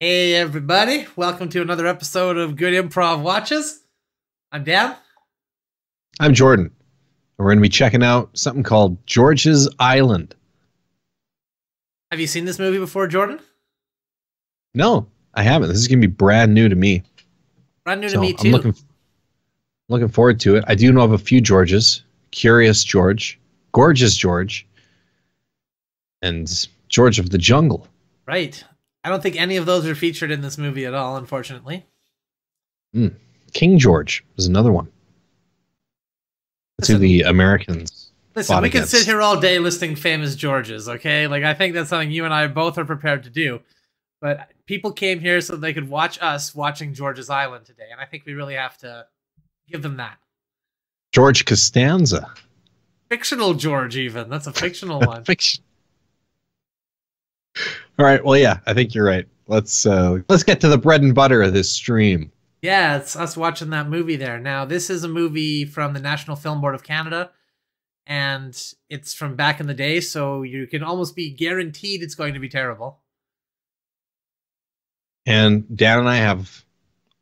Hey everybody, welcome to another episode of Good Improv Watches. I'm Dan. I'm Jordan. We're going to be checking out something called George's Island. Have you seen this movie before, Jordan? No, I haven't. This is going to be brand new to me. Brand new to me too. I'm looking forward to it. I do know of a few Georges. Curious George, Gorgeous George, and George of the Jungle. Right. I don't think any of those are featured in this movie at all, unfortunately. King George was another one. That's who the Americans Listen, we against. can sit here all day listing famous Georges, okay? Like, I think that's something you and I both are prepared to do. But people came here so they could watch us watching George's Island today, and I think we really have to give them that. George Costanza. Fictional George, even. That's a fictional one. Fiction. All right. Well, yeah, I think you're right. Let's get to the bread and butter of this stream. Yeah, it's us watching that movie there. Now, this is a movie from the National Film Board of Canada, and it's from back in the day, so you can almost be guaranteed it's going to be terrible. And Dan and I have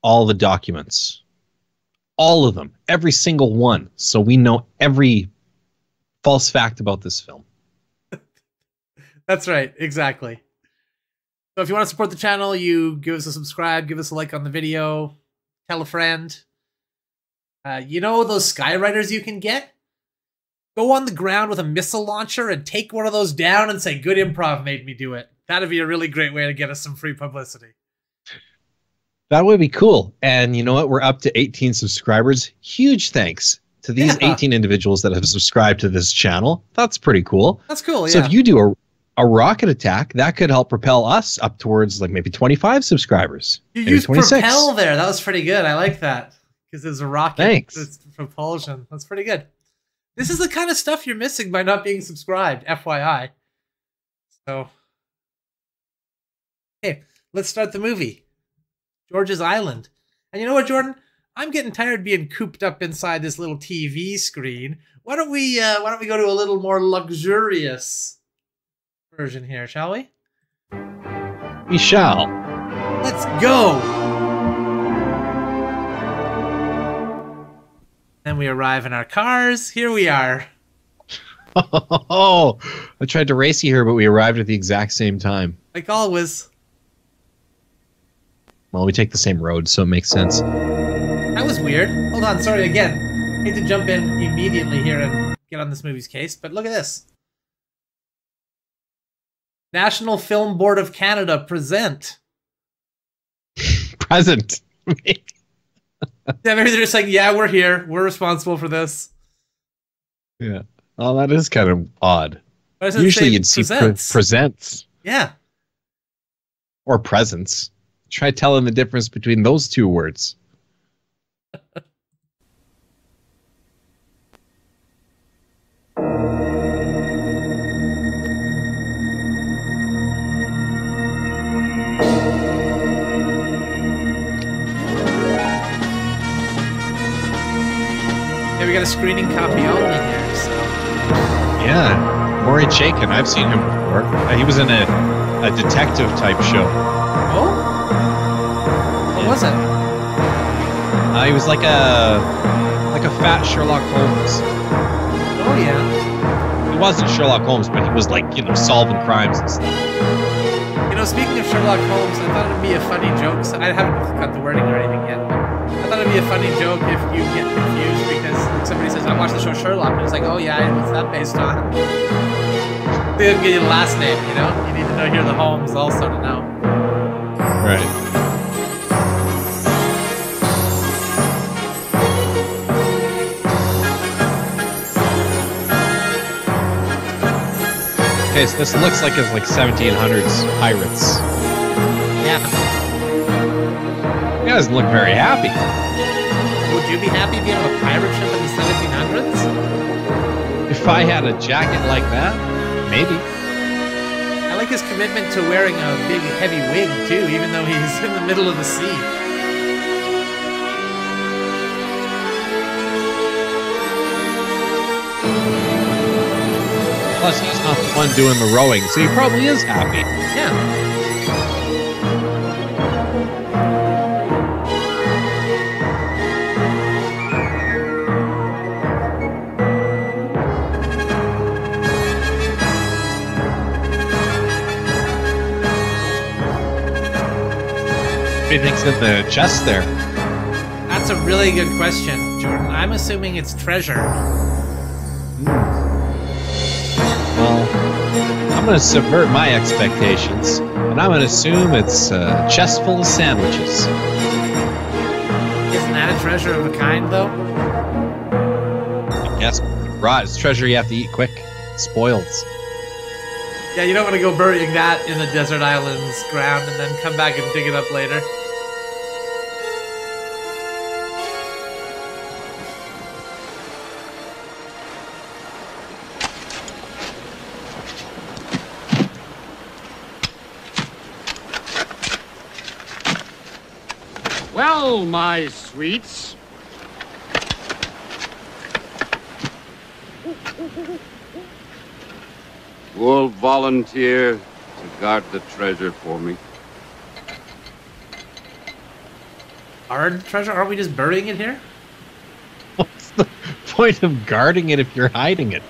all the documents. All of them. Every single one. So we know every false fact about this film. That's right. Exactly. So if you want to support the channel, you give us a subscribe, give us a like on the video, tell a friend. You know those skywriters you can get? Go on the ground with a missile launcher and take one of those down and say, "Good Improv made me do it." That'd be a really great way to get us some free publicity. That would be cool. And you know what? We're up to 18 subscribers. Huge thanks to these 18 individuals that have subscribed to this channel. That's pretty cool. That's cool, yeah. So if you do a rocket attack, that could help propel us up towards like maybe 25 subscribers. You maybe used 26. propel there. That was pretty good. I like that. Because there's a rocket. Thanks. It's propulsion. That's pretty good. This is the kind of stuff you're missing by not being subscribed, FYI. So, okay, let's start the movie. George's Island. And you know what, Jordan? I'm getting tired being cooped up inside this little TV screen. Why don't we go to a little more luxurious version here, shall we? We shall. Let's go! Then we arrive in our cars. Here we are. Oh, I tried to race you here, but we arrived at the exact same time. Like always. Well, we take the same road, so it makes sense. That was weird. Hold on, sorry again. I hate to jump in immediately here and get on this movie's case, but look at this. National Film Board of Canada present. Present. Yeah, maybe they're just like, yeah, we're here. We're responsible for this. Yeah. Oh, that is kind of odd. Usually you'd see presents. Yeah. Or presents. Try telling the difference between those two words. Yeah, we got a screening copy only here, so. Yeah. Maury Chaykin, I've seen him before. He was in a detective type show. Oh? What was it? He was like a fat Sherlock Holmes. Oh yeah. He wasn't Sherlock Holmes, but he was like, you know, solving crimes and stuff. You know, speaking of Sherlock Holmes, I thought it'd be a funny joke. So I haven't got the wording or anything yet, but I thought it'd be a funny joke if you get confused because somebody says, "I watched the show Sherlock," and it's like, "Oh yeah, what's that based on?" They didn't get your last name, you know? You need to know here the Holmes also to know. Right. Okay, so this looks like it's like 1700s pirates. Yeah. He doesn't look very happy. Would you be happy being on a pirate ship in the 1700s? If I had a jacket like that, maybe. I like his commitment to wearing a big, heavy wig, too, even though he's in the middle of the sea. Plus, he's not the one doing the rowing, so he probably is happy. Yeah. Everything's in the chest there. That's a really good question, Jordan. I'm assuming it's treasure. Well, I'm going to subvert my expectations, and I'm going to assume it's a chest full of sandwiches. Isn't that a treasure of a kind, though? I guess rot. It's treasure you have to eat quick. It spoils. Yeah, you don't want to go burying that in the desert island's ground and then come back and dig it up later. Well, my sweets. Who will volunteer to guard the treasure for me? Our treasure? Aren't we just burying it here? What's the point of guarding it if you're hiding it?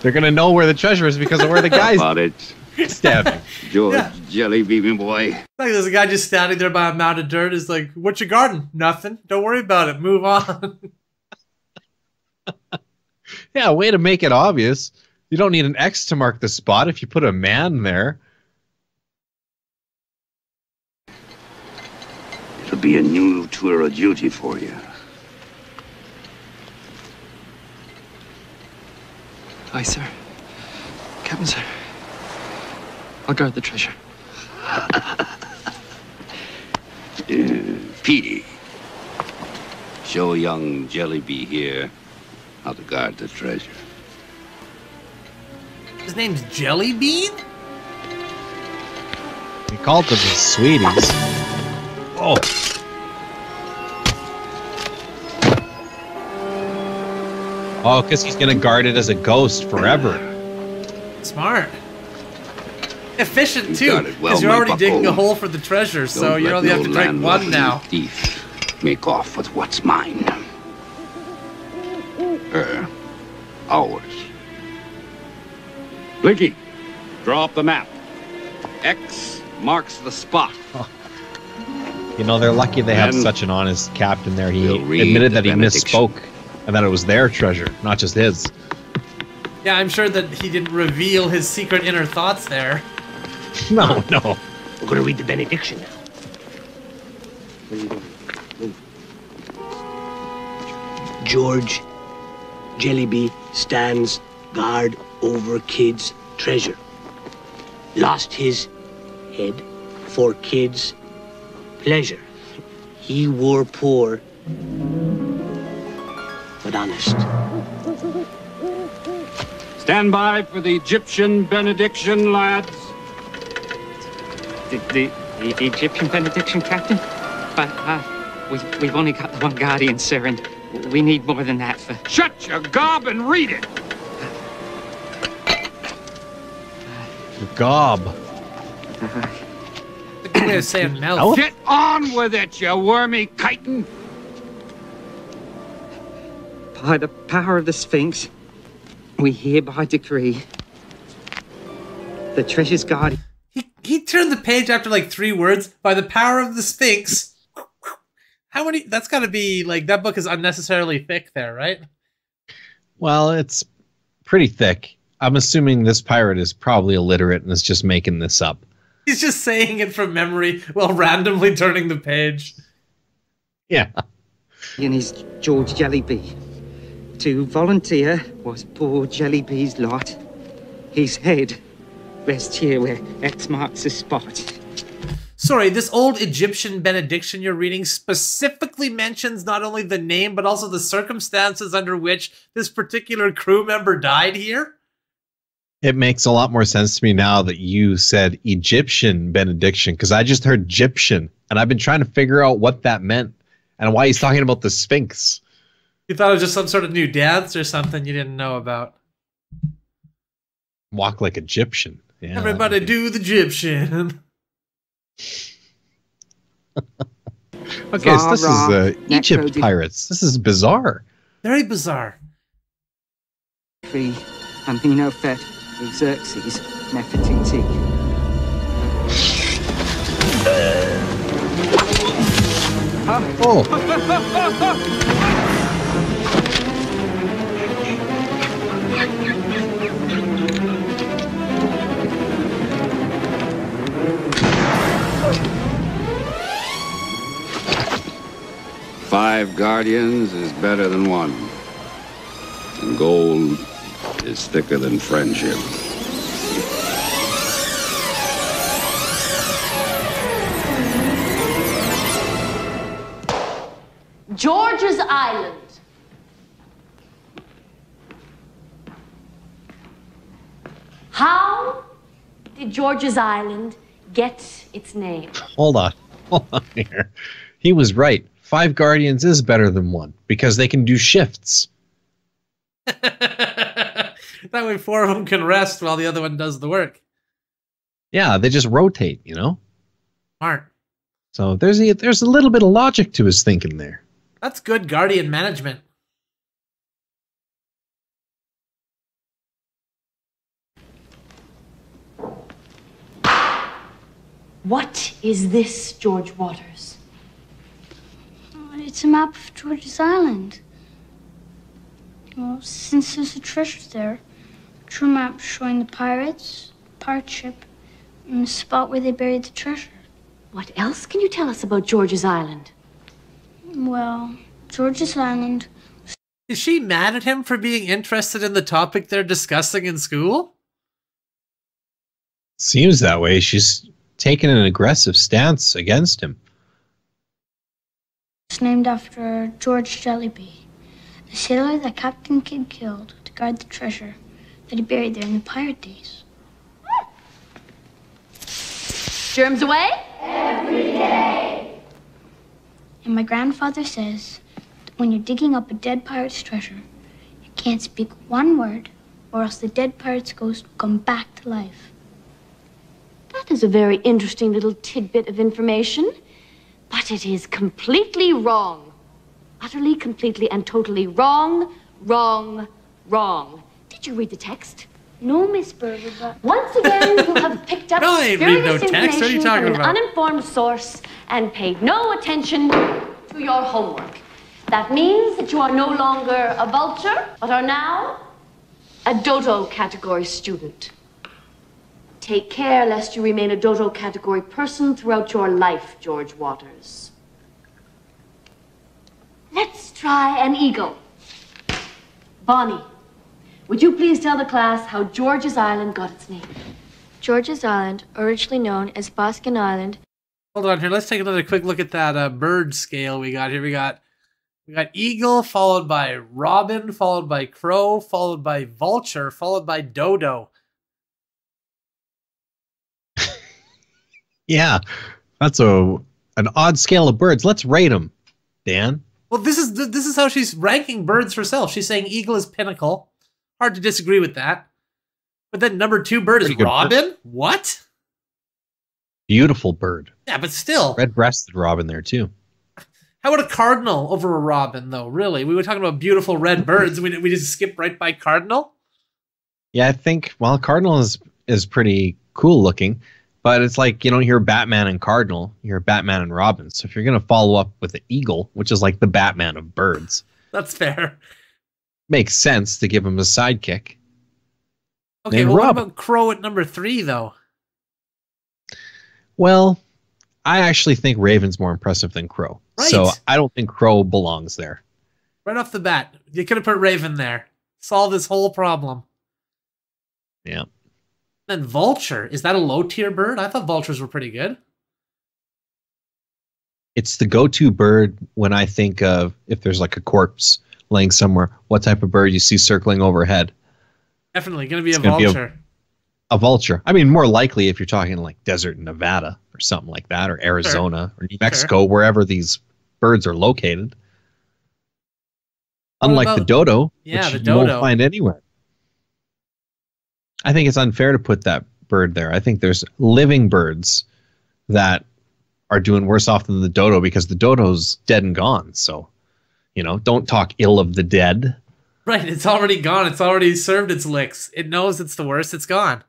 They're going to know where the treasure is because of where the guy's About it. stabbing. George Yeah. Jellybean, me boy. Like there's a guy just standing there by a mound of dirt. Is like, "What you guarding? Nothing. Don't worry about it. Move on." Yeah, way to make it obvious. You don't need an X to mark the spot if you put a man there. It'll be a new tour of duty for you. Aye, sir. Captain, sir. I'll guard the treasure. Petey, show young Jellybean here how to guard the treasure. His name's Jellybean? He called them his sweeties. Oh. Oh, because he's going to guard it as a ghost forever. Smart. Efficient You too, got it well, because you're my already digging a bucko. hole for the treasure, so Don't you let only have no to drink landlubber one now. thief make off with what's mine. Ours. Blinky, draw up the map. X marks the spot. You know, they're lucky they have And such an honest captain there. He we'll read admitted the that he benediction. misspoke and that it was their treasure, not just his. Yeah, I'm sure that he didn't reveal his secret inner thoughts there. No, no. We're going to read the benediction now. George Jellybean stands guard over kids' treasure. Lost his head for kids' pleasure. He were poor, but honest. Stand by for the Egyptian benediction, lads. The Egyptian benediction, Captain? But we've only got the one guardian, sir, and we need more than that for... Shut your gob and read it. Gob. A good way of saying mouth. Get on with it, you wormy chitin. By the power of the Sphinx, we hereby decree the treasure's guardian... He turned the page after like 3 words. By the power of the Sphinx. How many? That's got to be like, that book is unnecessarily thick there, right? Well, it's pretty thick. I'm assuming this pirate is probably illiterate and is just making this up. He's just saying it from memory while randomly turning the page. Yeah. and is George Jellybean. To volunteer was poor Jellybean's lot. His head rests here where X marks the spot. Sorry, this old Egyptian benediction you're reading specifically mentions not only the name, but also the circumstances under which this particular crew member died here? It makes a lot more sense to me now that you said Egyptian benediction, because I just heard Egyptian, and I've been trying to figure out what that meant and why he's talking about the Sphinx. You thought it was just some sort of new dance or something you didn't know about? Walk like Egyptian. Yeah, Everybody do the Egyptian. Okay, so this Rah, is rah, Egypt necro- pirates. This is bizarre. Very bizarre. Free Aminofet Xerxes Nefertiti. Oh, 5 guardians is better than 1. And gold is thicker than friendship. George's Island. How did George's Island get its name? hold on. Hold on here. He was right. 5 guardians is better than 1 because they can do shifts. That way 4 of them can rest while the other one does the work. Yeah, they just rotate, you know? Smart. So there's a little bit of logic to his thinking there. That's good guardian management. What is this, George Waters? It's a map of George's Island. Well, since there's a treasure there, a true map showing the pirates, pirate ship, and the spot where they buried the treasure. What else can you tell us about George's Island? Well, George's Island. Is she mad at him for being interested in the topic they're discussing in school? Seems that way. She's taken an aggressive stance against him. It's named after George Jellyby, the sailor that Captain Kidd killed to guard the treasure that he buried there in the pirate days. Germs away? And my grandfather says that when you're digging up a dead pirate's treasure, you can't speak one word, or else the dead pirate's ghost will come back to life. That is a very interesting little tidbit of information, but it is completely wrong. Utterly, completely, and totally wrong, wrong, wrong. Did you read the text? No, Miss Berger, but Once again, you have picked up No, I ain't read no spurious text. What are you information talking from an about? uninformed source and paid no attention to your homework. That means that you are no longer a vulture, but are now a dodo category student. Take care lest you remain a dodo category person throughout your life, George Waters. Let's try an eagle. Bonnie, would you please tell the class how George's Island got its name? George's Island, originally known as Boskin Island, Hold on here. Let's take another quick look at that bird scale we got here. We got eagle, followed by robin, followed by crow, followed by vulture, followed by dodo. Yeah, that's an odd scale of birds. Let's rate them, Dan. Well, this is how she's ranking birds herself. She's saying eagle is pinnacle. Hard to disagree with that. But then number 2 bird is Pretty good robin? What? Beautiful bird. Yeah, but still. Red-breasted robin there, too. How about a cardinal over a robin, though? Really? We were talking about beautiful red birds. We just skip right by cardinal? Yeah, I think, well, cardinal is pretty cool looking, but it's like you don't hear Batman and cardinal, you hear Batman and robin. So if you're going to follow up with the eagle, which is like the Batman of birds, That's fair. makes sense to give him a sidekick. Okay, Named well, what Robin. about crow at number 3, though? Well, I actually think Raven's more impressive than Crow. Right. So I don't think Crow belongs there. Right off the bat, you could have put Raven there. Solve this whole problem. Yeah. Then vulture, is that a low tier bird? I thought vultures were pretty good. It's the go-to bird when I think of if there's like a corpse laying somewhere, what type of bird you see circling overhead. Definitely going to be a It's gonna be a- vulture. A vulture. I mean, more likely if you're talking like desert Nevada or something like that, or Arizona or New Mexico, wherever these birds are located. What Unlike the about- dodo, Yeah, which the you dodo. won't find anywhere. I think it's unfair to put that bird there. I think there's living birds that are doing worse off than the dodo because the dodo's dead and gone. So, don't talk ill of the dead. Right, it's already gone. It's already served its licks. It knows it's the worst. It's gone.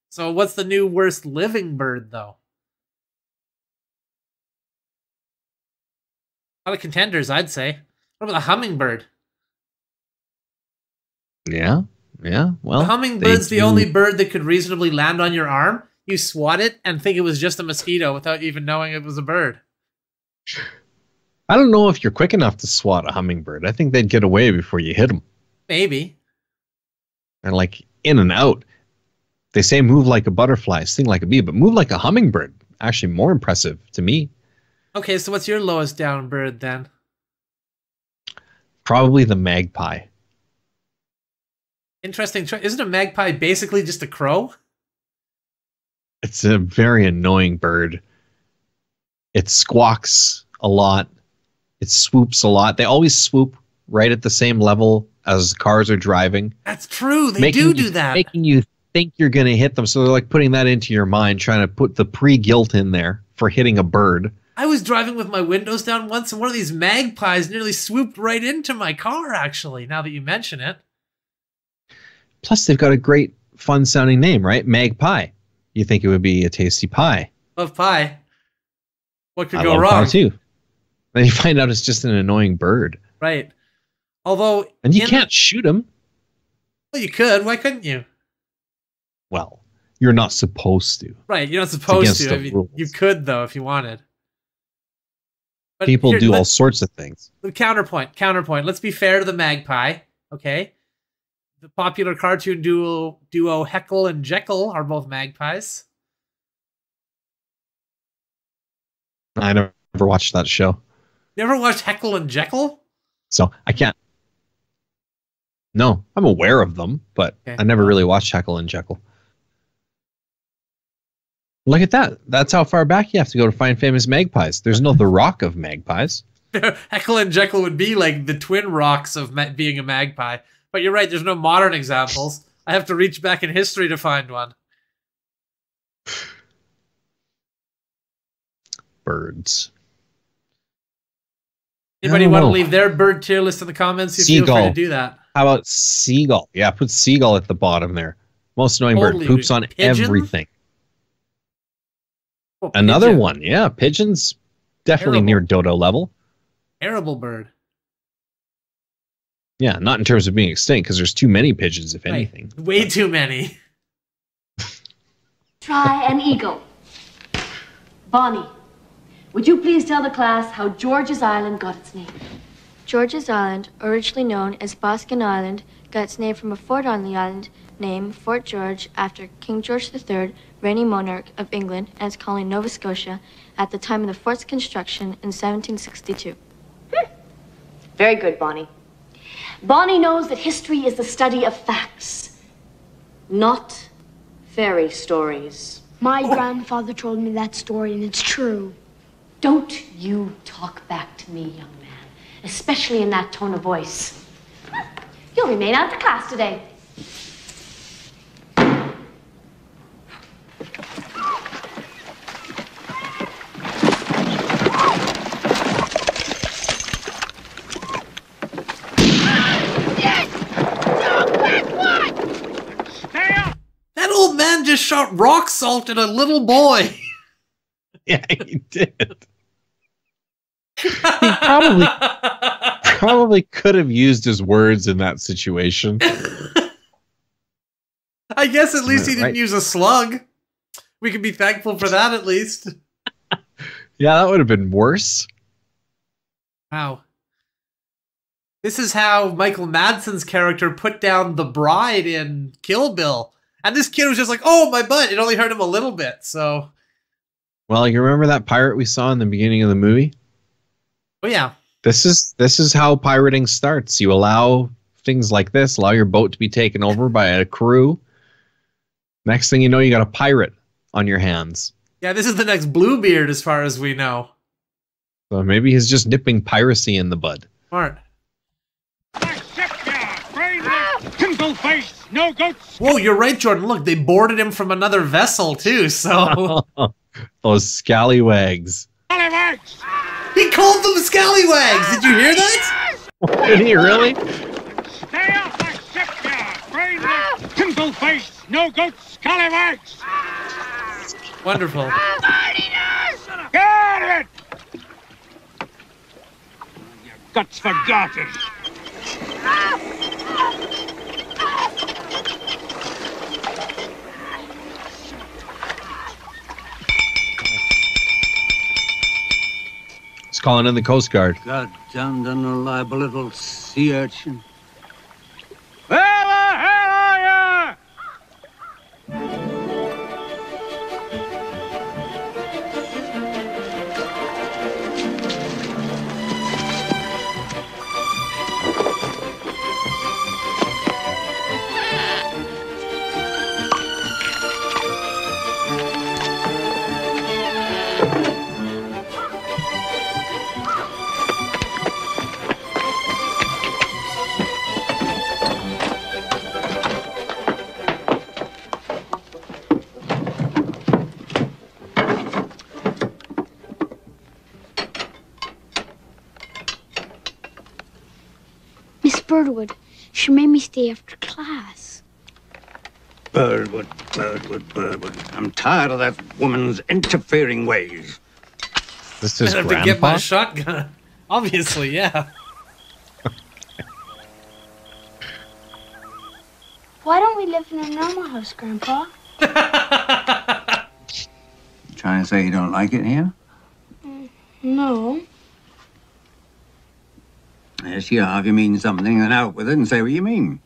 So what's the new worst living bird, though? A lot of contenders, I'd say. What about the hummingbird? Yeah. Well, the hummingbird's the only bird that could reasonably land on your arm. You swat it and think it was just a mosquito without even knowing it was a bird. I don't know if you're quick enough to swat a hummingbird. I think they'd get away before you hit them. Maybe. And like in and out. They say move like a butterfly, sting like a bee, but move like a hummingbird. Actually more impressive to me. Okay, so what's your lowest down bird then? Probably the magpie. Interesting choice. Isn't a magpie basically just a crow? It's a very annoying bird. It squawks a lot. It swoops a lot. They always swoop right at the same level as cars are driving. That's true. They do that. Making you think you're going to hit them. So they're like putting that into your mind, trying to put the pre-guilt in there for hitting a bird. I was driving with my windows down once, and one of these magpies nearly swooped right into my car, actually, now that you mention it. Plus, they've got a great, fun-sounding name, right? Magpie. You think it would be a tasty pie. Love pie. What could I go love wrong? pie too. Then you find out it's just an annoying bird. Right. Although... And you can't shoot them. Well, you could. Why couldn't you? Well, you're not supposed to. Right, you're not supposed to. I mean, you could, though, if you wanted. But people do all sorts of things. Counterpoint. Let's be fair to the magpie, okay? The popular cartoon duo Heckle and Jekyll are both magpies. I never watched that show. You ever watched Heckle and Jekyll? So I can't. No, I'm aware of them, but okay. I never really watched Heckle and Jekyll. Look at that. That's how far back you have to go to find famous magpies. There's no The Rock of magpies. Heckle and Jekyll would be like the twin rocks of being a magpie. But you're right, there's no modern examples. I have to reach back in history to find one. Birds. Anybody want to leave their bird tier list in the comments? Feel free to do that. How about seagull? Yeah, put seagull at the bottom there. Most annoying bird. Poops on everything. Oh, another one. Yeah, pigeons. Definitely near dodo level. Terrible bird. Yeah, not in terms of being extinct, because there's too many pigeons, if anything. Way too many. Try an eagle. Bonnie, would you please tell the class how George's Island got its name? George's Island, originally known as Boskin Island, got its name from a fort on the island named Fort George after King George III, reigning monarch of England and its colony Nova Scotia, at the time of the fort's construction in 1762. Very good, Bonnie. Bonnie knows that history is the study of facts, not fairy stories. My grandfather told me that story, and it's true. Don't you talk back to me, young man, especially in that tone of voice. You'll remain out of class today. That old man just shot rock salt at a little boy. Yeah, he did. He probably could have used his words in that situation. I guess at least he didn't use a slug. We can be thankful for that at least. Yeah, that would have been worse. Wow. This is how Michael Madsen's character put down the bride in Kill Bill. And this kid was just like, oh, my butt. It only hurt him a little bit, so... Well, you remember that pirate we saw in the beginning of the movie? Oh, yeah. This is how pirating starts. You allow things like this, allow your boat to be taken over by a crew. Next thing you know, you got a pirate on your hands. Yeah, this is the next Bluebeard as far as we know. So maybe he's just nipping piracy in the bud. Smart. Tinsel face! no goats. Whoa, you're right, Jordan. Look, they boarded him from another vessel, too, so... Those scallywags. Scallywags! He called them scallywags! Did you hear that? Did he really? Stay off my ship, you brainless, pimple-faced, no goats, scallywags! Wonderful. Get it! Your guts for garters. He's calling in the Coast Guard. God-damned unreliable little sea urchin. Where the hell are you? Miss Birdwood, she made me stay after class. Birdwood, Birdwood, Birdwood. I'm tired of that woman's interfering ways. This is I have to get my shotgun. Obviously, yeah. Why don't we live in a normal house, Grandpa? Trying to say you don't like it here? No. Yes, you are. If you mean something, then out with it and say what you mean.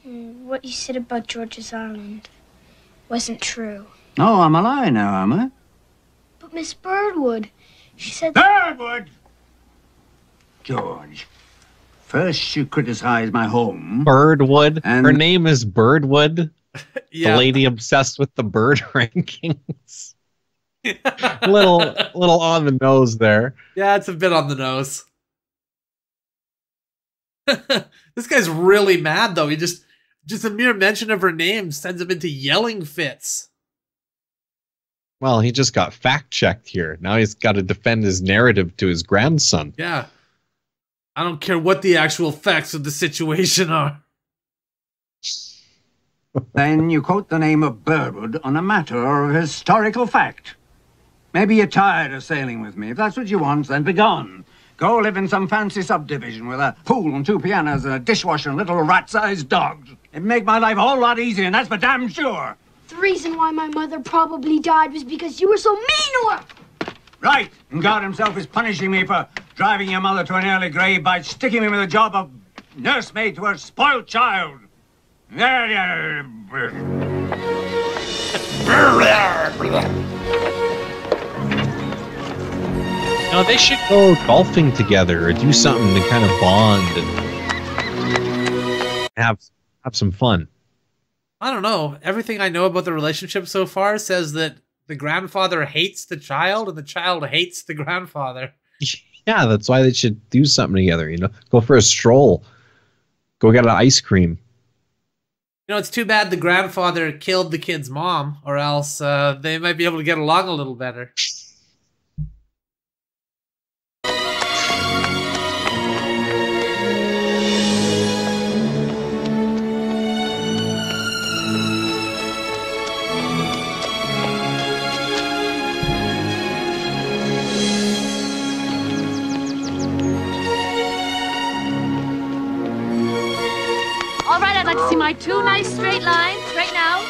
What you said about George's Island wasn't true. Oh, I'm a liar now, am I? But Miss Birdwood, she said... Birdwood! George, first you criticize my home. Birdwood. And- Her name is Birdwood. Yeah. The lady obsessed with the bird rankings. little on the nose there. Yeah, it's a bit on the nose. This guy's really mad, though. He just a mere mention of her name sends him into yelling fits. Well, he just got fact-checked here. Now he's got to defend his narrative to his grandson. Yeah. I don't care what the actual facts of the situation are. Then you quote the name of Birdwood on a matter of historical fact. Maybe you're tired of sailing with me. If that's what you want, then begone. Go live in some fancy subdivision with a pool and 2 pianos and a dishwasher and little rat-sized dogs. It'd make my life a whole lot easier, and that's for damn sure. The reason why my mother probably died was because you were so mean to her! Right, and God himself is punishing me for driving your mother to an early grave by sticking me with a job of nursemaid to her spoiled child. No, they should go golfing together or do something to kind of bond and have some fun. I don't know. Everything I know about the relationship so far says that the grandfather hates the child and the child hates the grandfather. Yeah, that's why they should do something together, you know? Go for a stroll. Go get an ice cream. You know, it's too bad the grandfather killed the kid's mom, or else they might be able to get along a little better. All right, I'd like to see my 2 nice straight lines right now.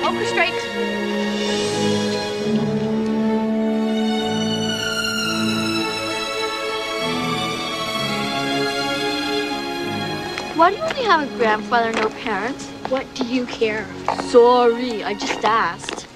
Poker straight. Why do you only have a grandfather and no parents? What do you care? Sorry, I just asked.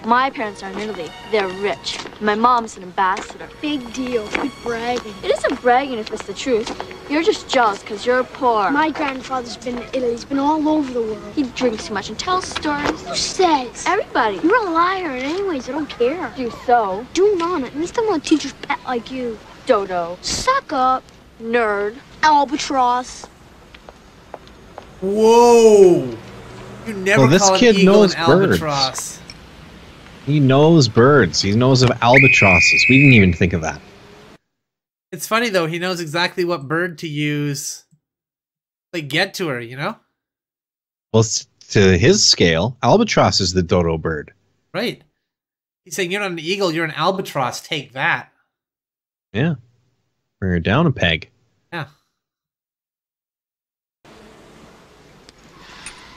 My parents are in Italy. They're rich. My mom's an ambassador. Big deal. Quit bragging. It isn't bragging if it's the truth. You're just jealous because you're poor. My grandfather's been to Italy. He's been all over the world. He drinks too much and tells stories. Who says? Everybody. You're a liar, and anyways, I don't care. Do so. Do not. At least I'm not a teacher's pet like you. Dodo. Suck up. Nerd. Albatross. Whoa! You never this call an kid eagle knows an albatross. He knows birds. He knows of albatrosses. We didn't even think of that. It's funny though. He knows exactly what bird to use. Like get to her, you know? Well, to his scale, albatross is the dodo bird. Right. He's saying you're not an eagle. You're an albatross. Take that. Yeah. Bring her down a peg. Yeah.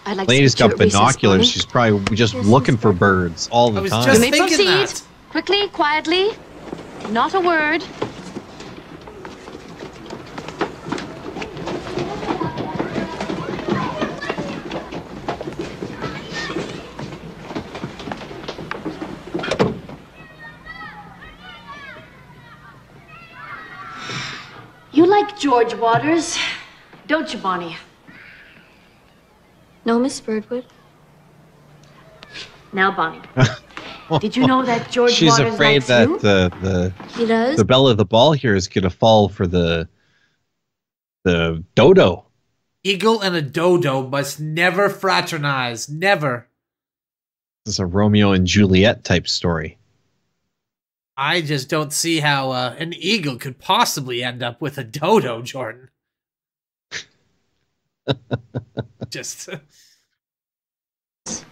I'd like Lady's to speak got to you at recess, binoculars. Bonnie. She's probably just looking for birds all the time. You may proceed. Quickly, quietly. Not a word. You like George Waters, don't you, Bonnie? No, Miss Birdwood. Now, Bonnie, did you know that George She's Waters afraid likes that you? He does? the belle of the ball here is going to fall for the dodo. Eagle and a dodo must never fraternize. Never. This is a Romeo and Juliet type story. I just don't see how an eagle could possibly end up with a dodo, Jordan. Just.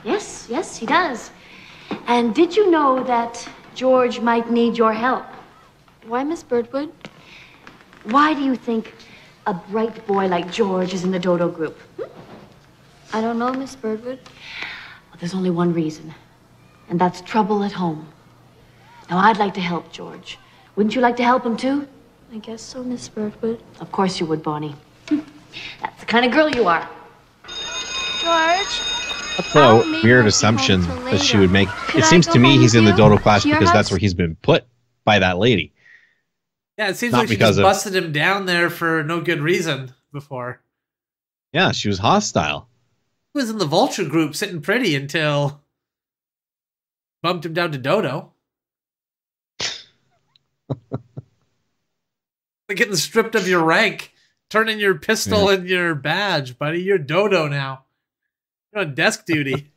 Yes, he does. And did you know that George might need your help? Why, Miss Birdwood? Why do you think a bright boy like George is in the dodo group? I don't know, Miss Birdwood. Well, there's only one reason, and that's trouble at home. Now, I'd like to help George. Wouldn't you like to help him, too? I guess so, Miss Birdwood. Of course you would, Bonnie. That's the kind of girl you are. George? That's a weird assumption that she would make. It seems to me he's in the dodo class because that's where he's been put by that lady. Yeah, it seems Not like she because just of- busted him down there for no good reason before. Yeah, she was hostile. He was in the vulture group sitting pretty until bumped him down to dodo. Like getting stripped of your rank, turning your pistol and your badge, buddy. You're dodo now. You're on desk duty.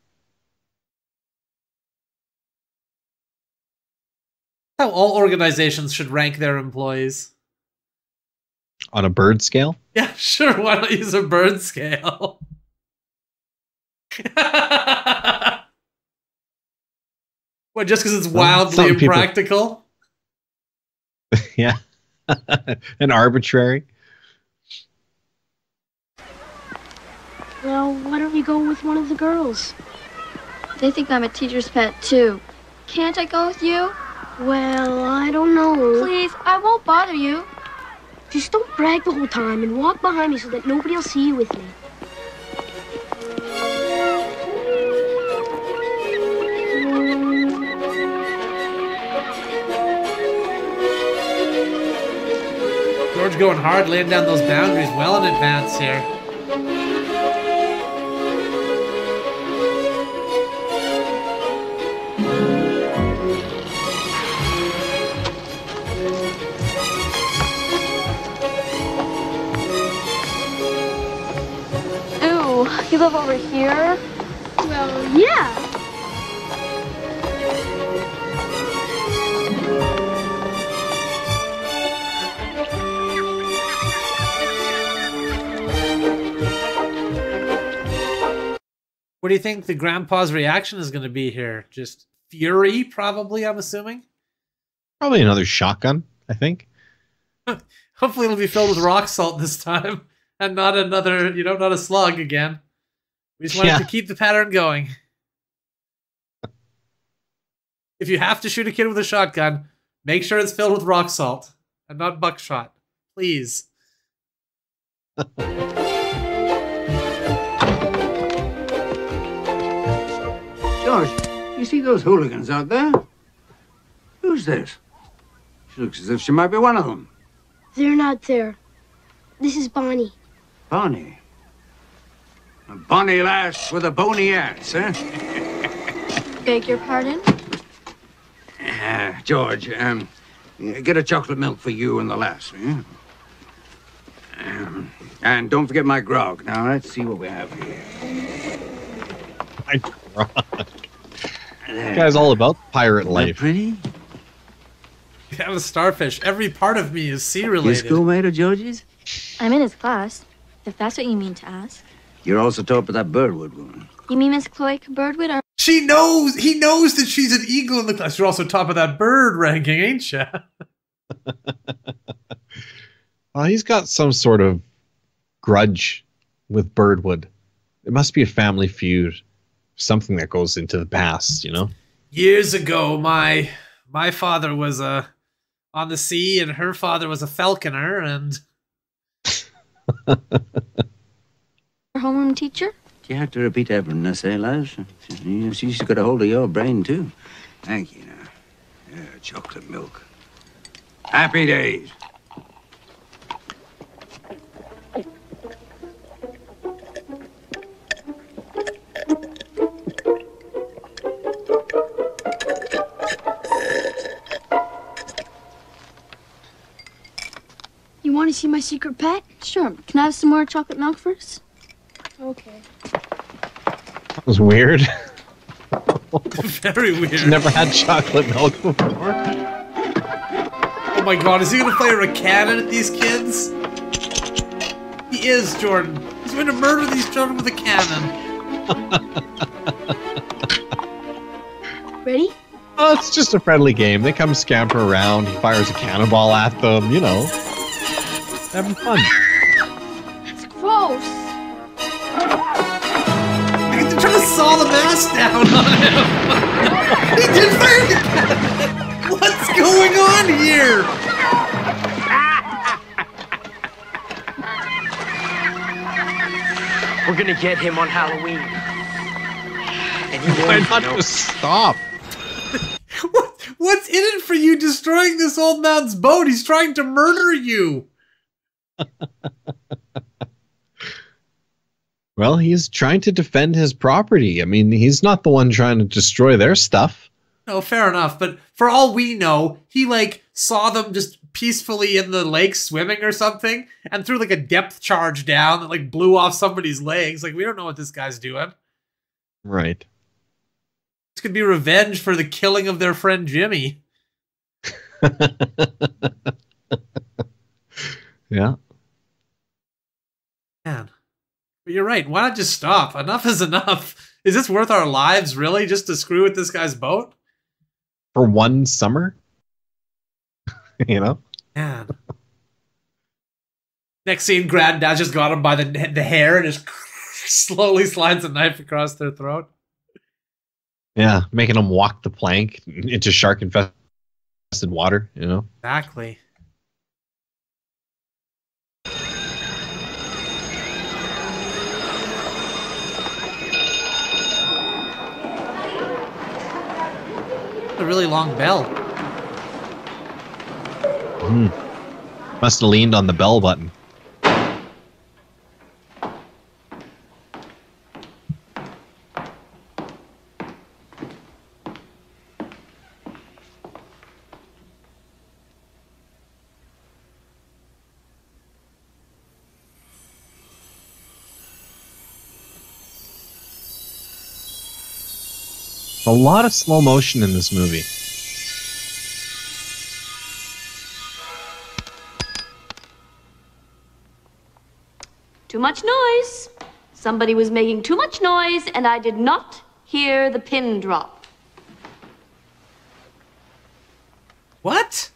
How all organizations should rank their employees. On a bird scale? Yeah, sure. Why not use a bird scale? What, just because it's wildly some people- impractical? Yeah. And arbitrary. Well, why don't you go with one of the girls? They think I'm a teacher's pet, too. Can't I go with you? Well, I don't know. Please, I won't bother you. Just don't brag the whole time and walk behind me so that nobody will see you with me. George going hard, laying down those boundaries well in advance here. Ooh, you live over here? Well, yeah. What do you think the grandpa's reaction is going to be here? Just fury, probably, I'm assuming? Probably another shotgun, I think. Hopefully it'll be filled with rock salt this time. And not another, not a slug again. We just wanted to keep the pattern going. If you have to shoot a kid with a shotgun, make sure it's filled with rock salt and not buckshot. Please. George, you see those hooligans out there? Who's this? She looks as if she might be one of them. They're not there. This is Bonnie. Bonnie. A bonny lass with a bony ass, eh? Beg your pardon? George, get a chocolate milk for you and the lass, eh? And don't forget my grog. Now, let's see what we have here. My grog. This guy's all about pirate life. Pretty? Yeah, I'm a starfish. Every part of me is sea related. Your schoolmate of George's? I'm in his class, if that's what you mean to ask. You're also taught by that Birdwood woman. You mean Miss Chloe Birdwood or... He knows that she's an eagle in the class. You're also top of that bird ranking, ain't you? Well, he's got some sort of grudge with Birdwood. It must be a family feud. Something that goes into the past, you know? Years ago, my father was on the sea, and her father was a falconer, and... Her homeroom teacher? You have to repeat everything, sailors. She's got a hold of your brain, too. Thank you, now. Yeah, chocolate milk. Happy days. You want to see my secret pet? Sure. Can I have some more chocolate milk first? Okay. That was weird. Very weird. Never had chocolate milk before. Oh my god, is he gonna play a cannon at these kids? He is, Jordan. He's going to murder these children with a cannon. Ready? Oh, it's just a friendly game. They come scamper around. He fires a cannonball at them, you know. Having fun. It's gross. They're trying to saw the mask down on him. He did fire the cannon. What's going on here? We're gonna get him on Halloween. And he Why won't not know. just stop? What's in it for you destroying this old man's boat? He's trying to murder you. Well, he's trying to defend his property. I mean, he's not the one trying to destroy their stuff. No, fair enough. But for all we know, he saw them just peacefully in the lake swimming or something and threw a depth charge down that blew off somebody's legs. We don't know what this guy's doing. Right. This could be revenge for the killing of their friend Jimmy. Yeah. Man. But you're right. Why not just stop? Enough is enough. Is this worth our lives, really, just to screw with this guy's boat? For one summer? You know? Man. Next scene, Granddad just got him by the hair and just slowly slides a knife across their throat. Yeah, making them walk the plank into shark-infested water, you know? Exactly. A really long bell. Must have leaned on the bell button. A lot of slow motion in this movie. Too much noise. Somebody was making too much noise, and I did not hear the pin drop. What?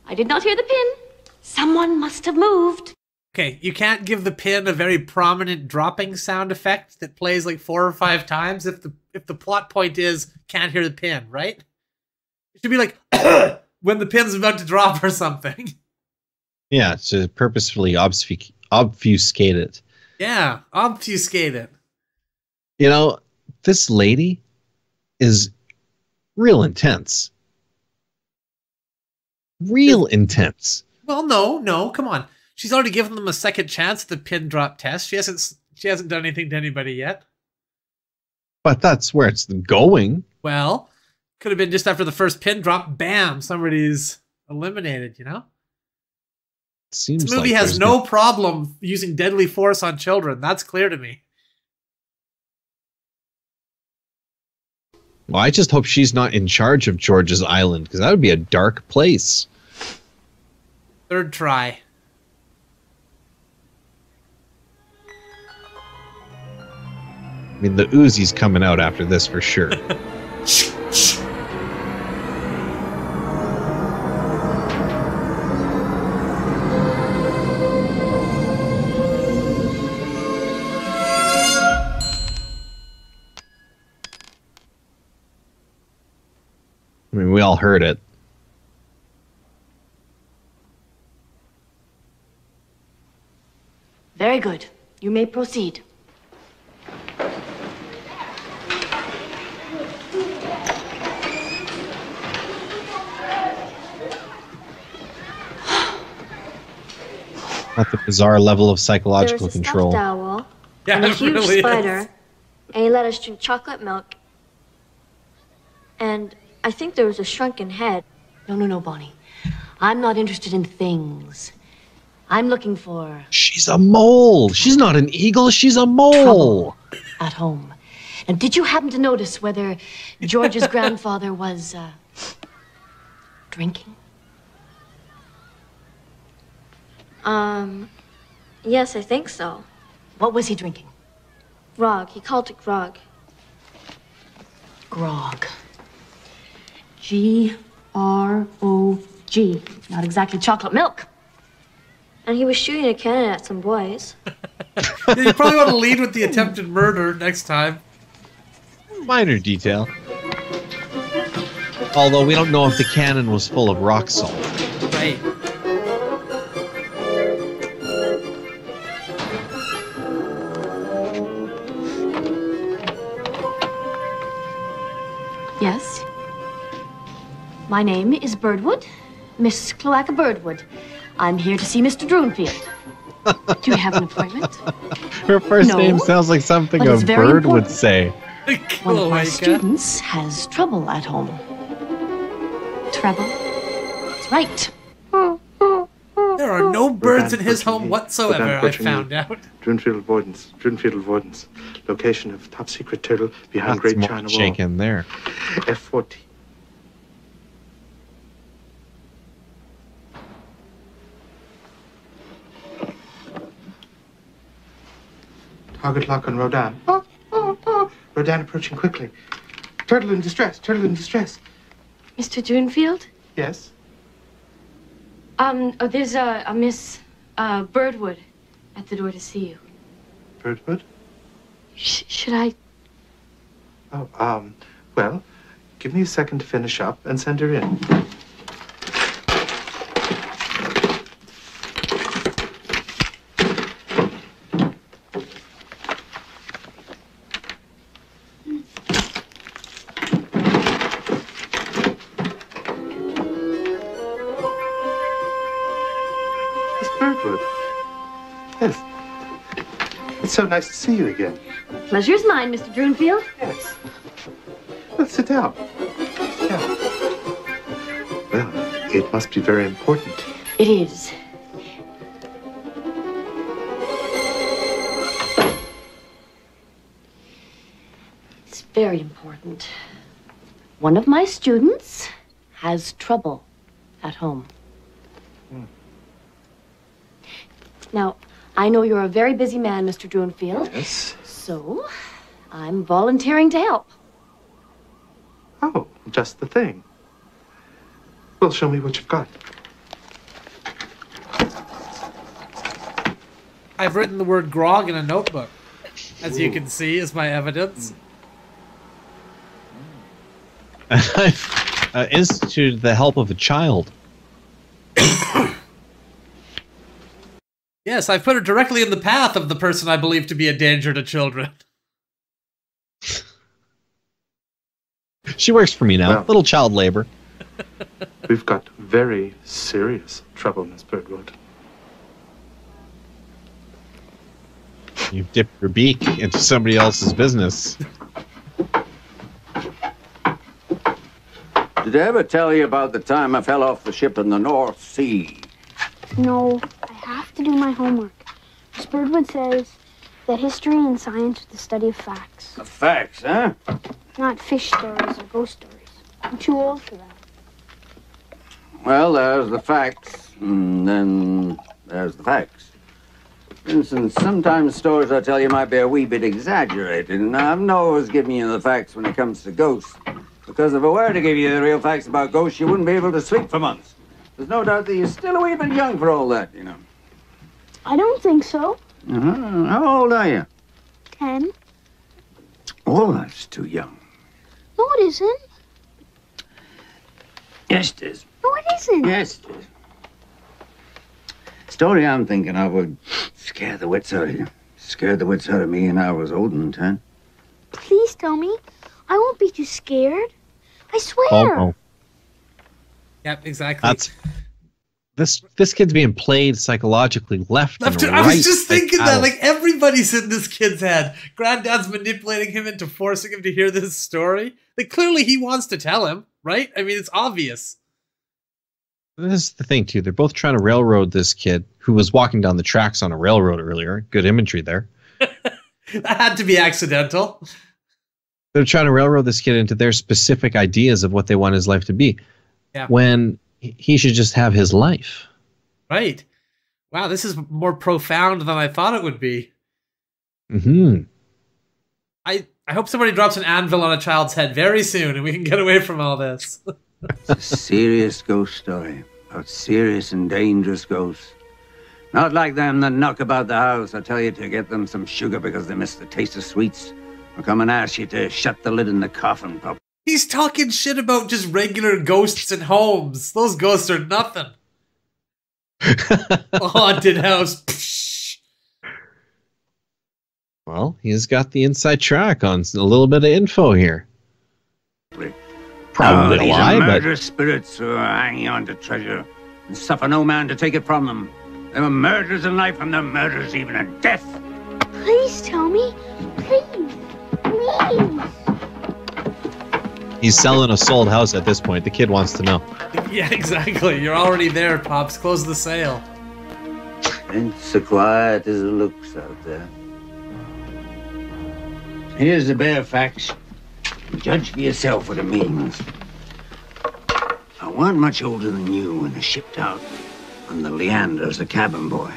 I did not hear the pin. Someone must have moved. Okay, you can't give the pin a very prominent dropping sound effect that plays 4 or 5 times if the plot point is can't hear the pin, right? It should be when the pin's about to drop or something. Yeah, to purposefully obfuscate it. Yeah, obfuscate it. You know, this lady is Real intense. Real intense. Well, no, come on. She's already given them a second chance at the pin drop test. She hasn't done anything to anybody yet. But that's where it's going. Well, could have been just after the first pin drop, bam, somebody's eliminated, you know? Seems this movie like has no problem using deadly force on children. That's clear to me. Well, I just hope she's not in charge of George's Island, because that would be a dark place. Third try. I mean, the Uzi's coming out after this for sure. I mean, we all heard it. Very good. You may proceed. Not the bizarre level of psychological There was a control. stuffed owl Yeah, and a it huge really spider, is. and he let us drink chocolate milk. And I think there was a shrunken head. No, Bonnie. I'm not interested in things. I'm looking for She's a mole. She's not an eagle. She's a mole. trouble at home. Now, did you happen to notice whether George's grandfather was drinking? Yes, I think so. What was he drinking? Grog. He called it grog. Grog. G-R-O-G. Not exactly chocolate milk. And he was shooting a cannon at some boys. You probably want to lead with the attempted murder next time. Minor detail. Although we don't know if the cannon was full of rock salt. Right. Yes. My name is Birdwood, Miss Cloaca Birdwood. I'm here to see Mr. Droonfield. Do you have an appointment? Her first No, name sounds like something but a it's very bird would important. say. One of my Cloaca. students has trouble at home. Trouble? That's right. There are no birds in his home whatsoever, I found out. Droonfield avoidance. Droonfield avoidance. Location of top secret turtle behind That's Great more China Wall. shaken there. F-14. Target lock on Rodan. Rodan approaching quickly. Turtle in distress. Turtle in distress. Mr. Droonfield? Yes. There's a Miss Birdwood at the door to see you. Birdwood? Should I? Oh, well, give me a second to finish up and send her in. Miss Birdwood. Yes. It's so nice to see you again. Pleasure's mine, Mr. Droonfield. Yes. Well, sit down. Sit down. Well, it must be very important. It is. It's very important. One of my students has trouble at home. Now, I know you're a very busy man, Mr. Droonfield. Yes. So, I'm volunteering to help. Oh, just the thing. Well, show me what you've got. I've written the word grog in a notebook, as you can see, is my evidence. I've instituted the help of a child. Yes, I've put her directly in the path of the person I believe to be a danger to children. She works for me now. Well. Little child labor. We've got very serious trouble, Miss Birdwood. You've dipped your beak into somebody else's business. Did I ever tell you about the time I fell off the ship in the North Sea? No, I have to do my homework. Miss Birdwood says that history and science are the study of facts. The facts, huh? Not fish stories or ghost stories. I'm too old for that. Well, there's the facts, and then there's the facts. For instance, sometimes stories I tell you might be a wee bit exaggerated, and I'm not always giving you the facts when it comes to ghosts. Because if I were to give you the real facts about ghosts, you wouldn't be able to sleep for months. There's no doubt that you're still a wee bit young for all that, you know. I don't think so. How old are you? 10. Oh, that's too young. No, it isn't. Yes, it is. No, it isn't. Yes, it is. Story I'm thinking of would scare the wits out of you. Scared the wits out of me, and I was older than 10. Please tell me. I won't be too scared. I swear. Oh. Yep, exactly. That's this kid's being played psychologically left and right. I was just thinking that, adults. like, everybody's in this kid's head. Granddad's manipulating him into forcing him to hear this story. Like, clearly he wants to tell him, right? I mean, it's obvious. This is the thing, too. They're both trying to railroad this kid who was walking down the tracks on a railroad earlier. Good imagery there. That had to be accidental. They're trying to railroad this kid into their specific ideas of what they want his life to be. Yeah. When he should just have his life. Right. Wow, this is more profound than I thought it would be. Mm-hmm. I hope somebody drops an anvil on a child's head very soon and we can get away from all this. It's a serious ghost story about serious and dangerous ghosts. Not like them that knock about the house. I tell you to get them some sugar because they miss the taste of sweets. Or come and ask you to shut the lid in the coffin, pup. He's talking shit about just regular ghosts in homes. Those ghosts are nothing. A haunted house. Psh. Well, he's got the inside track on a little bit of info here. Probably a these lie, are but murderous spirits who are hanging on to treasure and suffer no man to take it from them. They were murderers in life and they're murderers even in death. Please tell me. Please. Please. he's selling a sold house at this point. The kid wants to know. Yeah, exactly. You're already there, Pops. Close the sale. Ain't so quiet as it looks out there. Here's the bare facts. Judge for yourself what it means. I wasn't much older than you when I shipped out on the Leander as a cabin boy.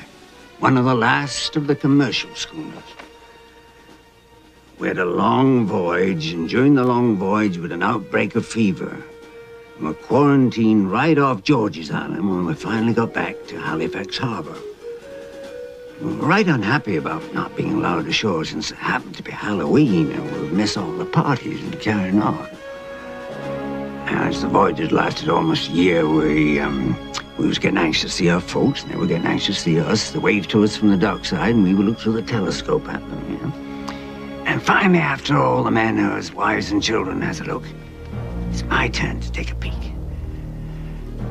One of the last of the commercial schooners. We had a long voyage, and during the long voyage, with an outbreak of fever, we were quarantined right off George's Island when we finally got back to Halifax Harbor. We were right unhappy about not being allowed ashore since it happened to be Halloween and we would miss all the parties and carrying on. As the voyage had lasted almost a year, we was getting anxious to see our folks, and they were getting anxious to see us. They waved to us from the dockside, and we would look through the telescope at them, you know. And finally, after all the men who was wives and children has a look, it's my turn to take a peek.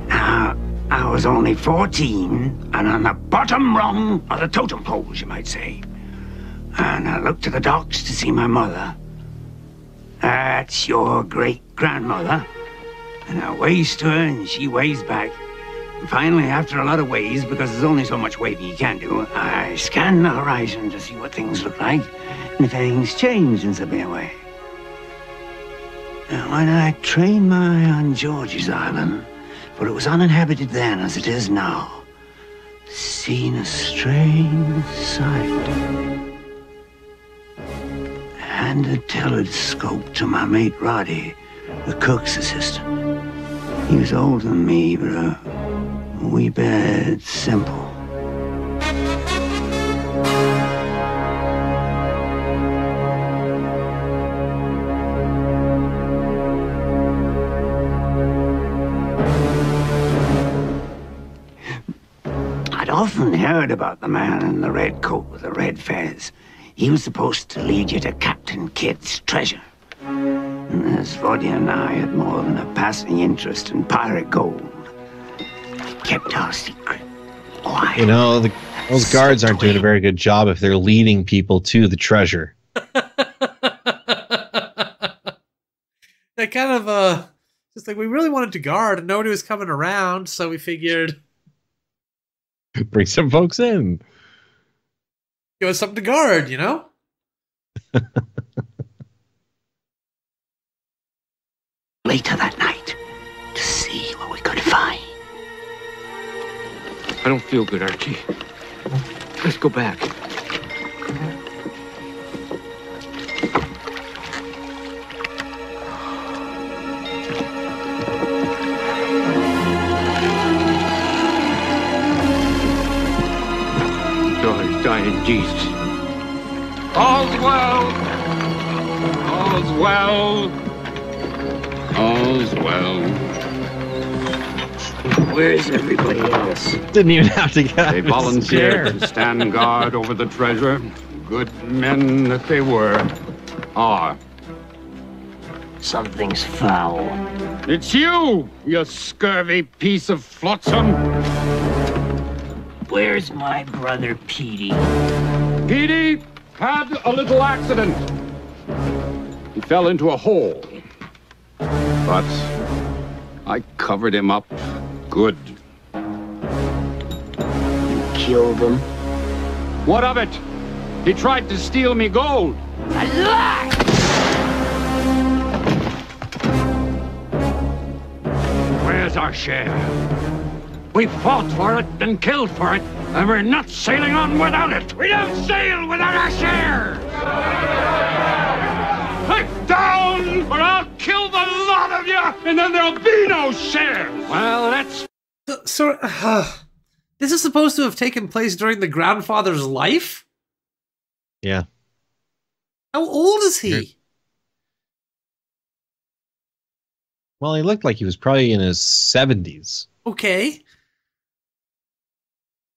Now, I was only 14, and on the bottom rung of the totem poles, you might say. And I looked to the docks to see my mother. That's your great-grandmother. And I waves to her, and she waves back. And finally, after a lot of waves, because there's only so much waving you can do, I scan the horizon to see what things look like, and if anything's changed since I've been away. And when I trained my eye on George's Island, for it was uninhabited then as it is now, seen a strange sight. Handed a telescope to my mate Roddy, the cook's assistant. He was older than me, but a wee bit simple. I'd often heard about the man in the red coat with the red fez. He was supposed to lead you to Captain Kidd's treasure. As Roddy and I had more than a passing interest in pirate gold, we kept our secret quiet. You know, those guards aren't doing a very good job if they're leading people to the treasure. That kind of, just like we really wanted to guard and nobody was coming around, so we figured... Bring some folks in. Give us something to guard, you know? Later that night, to see what we could find. I don't feel good, Archie. Let's go back. Dying Jesus. All's well. All's well. All's well. Where's everybody else? Didn't even have to get out They of his volunteered chair. to stand guard over the treasure. Good men that they were. Are. Something's foul. It's you, you scurvy piece of flotsam. Where's my brother Petey? Petey had a little accident. He fell into a hole. But I covered him up good. You killed him? What of it? He tried to steal me gold. A lie! Where's our share? We fought for it and killed for it, and we're not sailing on without it. We don't sail without our share. Pipe down, or I'll kill the lot of you, and then there'll be no share. Well, that's... So, this is supposed to have taken place during the grandfather's life? Yeah. How old is he? You're- Well, he looked like he was probably in his 70s. Okay.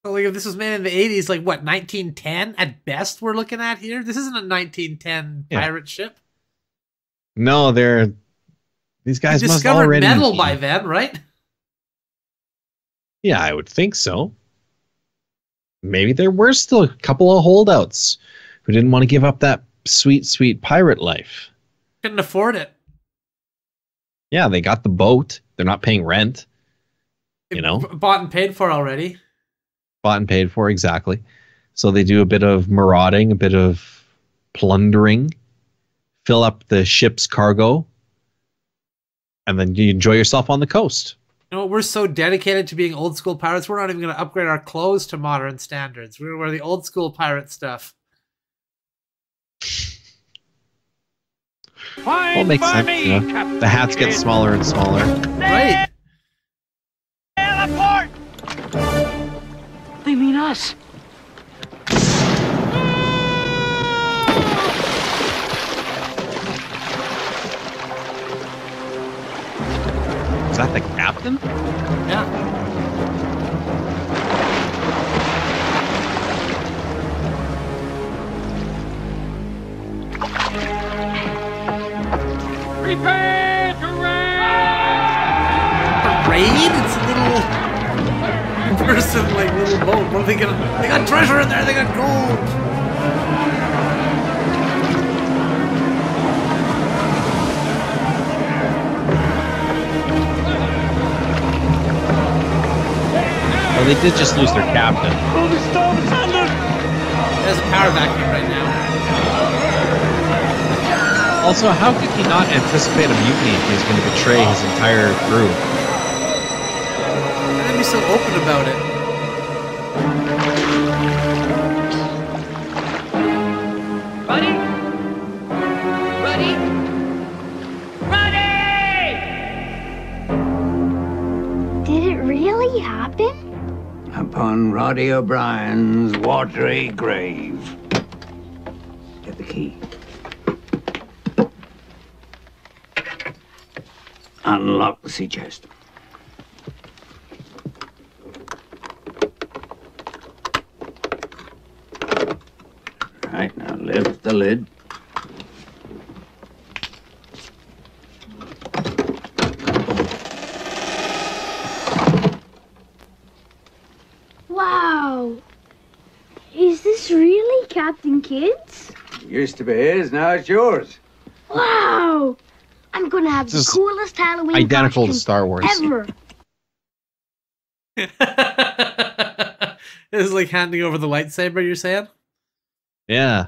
So, like, if this was made in the 80s, like, what, 1910 at best we're looking at here? This isn't a 1910 Yeah. pirate ship. No, these guys He must discovered already metal be- by then, right? Yeah, I would think so. Maybe there were still a couple of holdouts who didn't want to give up that sweet, sweet pirate life. Couldn't afford it. Yeah, they got the boat. They're not paying rent. They bought and paid for already. Bought and paid for, exactly. So they do a bit of marauding, a bit of plundering, fill up the ship's cargo, and then you enjoy yourself on the coast. You know, we're so dedicated to being old school pirates, we're not even going to upgrade our clothes to modern standards. We're going to wear the old school pirate stuff. Well, it makes sense. You know? The hats get smaller and smaller. Right. Teleport! They mean us. Is that the captain? Yeah. Prepare to raid! A raid? It's a little person, like, little boat. What are they gonna... They got treasure in there! They got gold! Well, they did just lose their captain. There's a power vacuum right now. Also, how could he not anticipate a mutiny if he's going to betray his entire crew? Why did he be so open about it? Ready? Ready? Ready! Did it really happen? Upon Roddy O'Brien's watery grave. Get the key. Unlock the sea chest. Right, now lift the lid. Wow. Is this really Captain Kidd's? Used to be his, now it's yours. Wow. I'm going to have the coolest Halloween identical to costume Star Wars. ever. It's like handing over the lightsaber, you're saying? Yeah.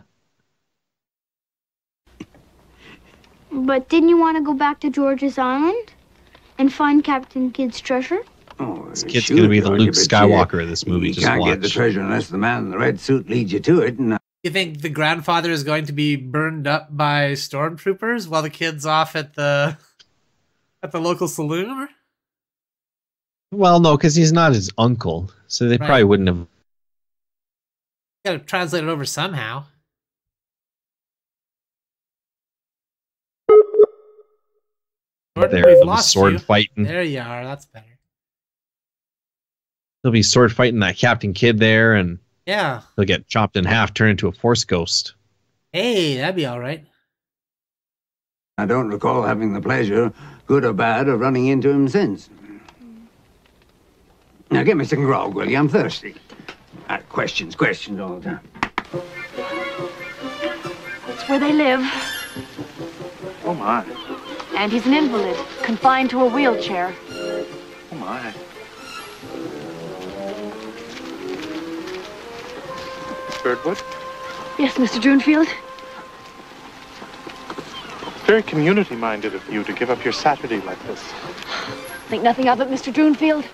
But didn't you want to go back to George's Island and find Captain Kidd's treasure? Oh, This kid's going to be the Luke Skywalker of this movie. You Just can't watch. get the treasure unless the man in the red suit leads you to it. And You think the grandfather is going to be burned up by stormtroopers while the kid's off at the local saloon? Well, no, because he's not his uncle, so they probably wouldn't have. Got to translate it over somehow. Jordan, There, we've they'll be lost sword you. fighting. There you are. That's better. They'll be sword fighting that Captain Kidd there, and Yeah. he'll get chopped in half, turned into a Force ghost. Hey, that'd be all right. I don't recall having the pleasure, good or bad, of running into him since. Now get me some grog, will you? I'm thirsty. Questions all the time. It's where they live. Oh, my. And he's an invalid, confined to a wheelchair. Oh, my. Birdwood? Yes, Mr. Droonfield? Very community-minded of you to give up your Saturday like this. Think nothing of it, Mr. Droonfield.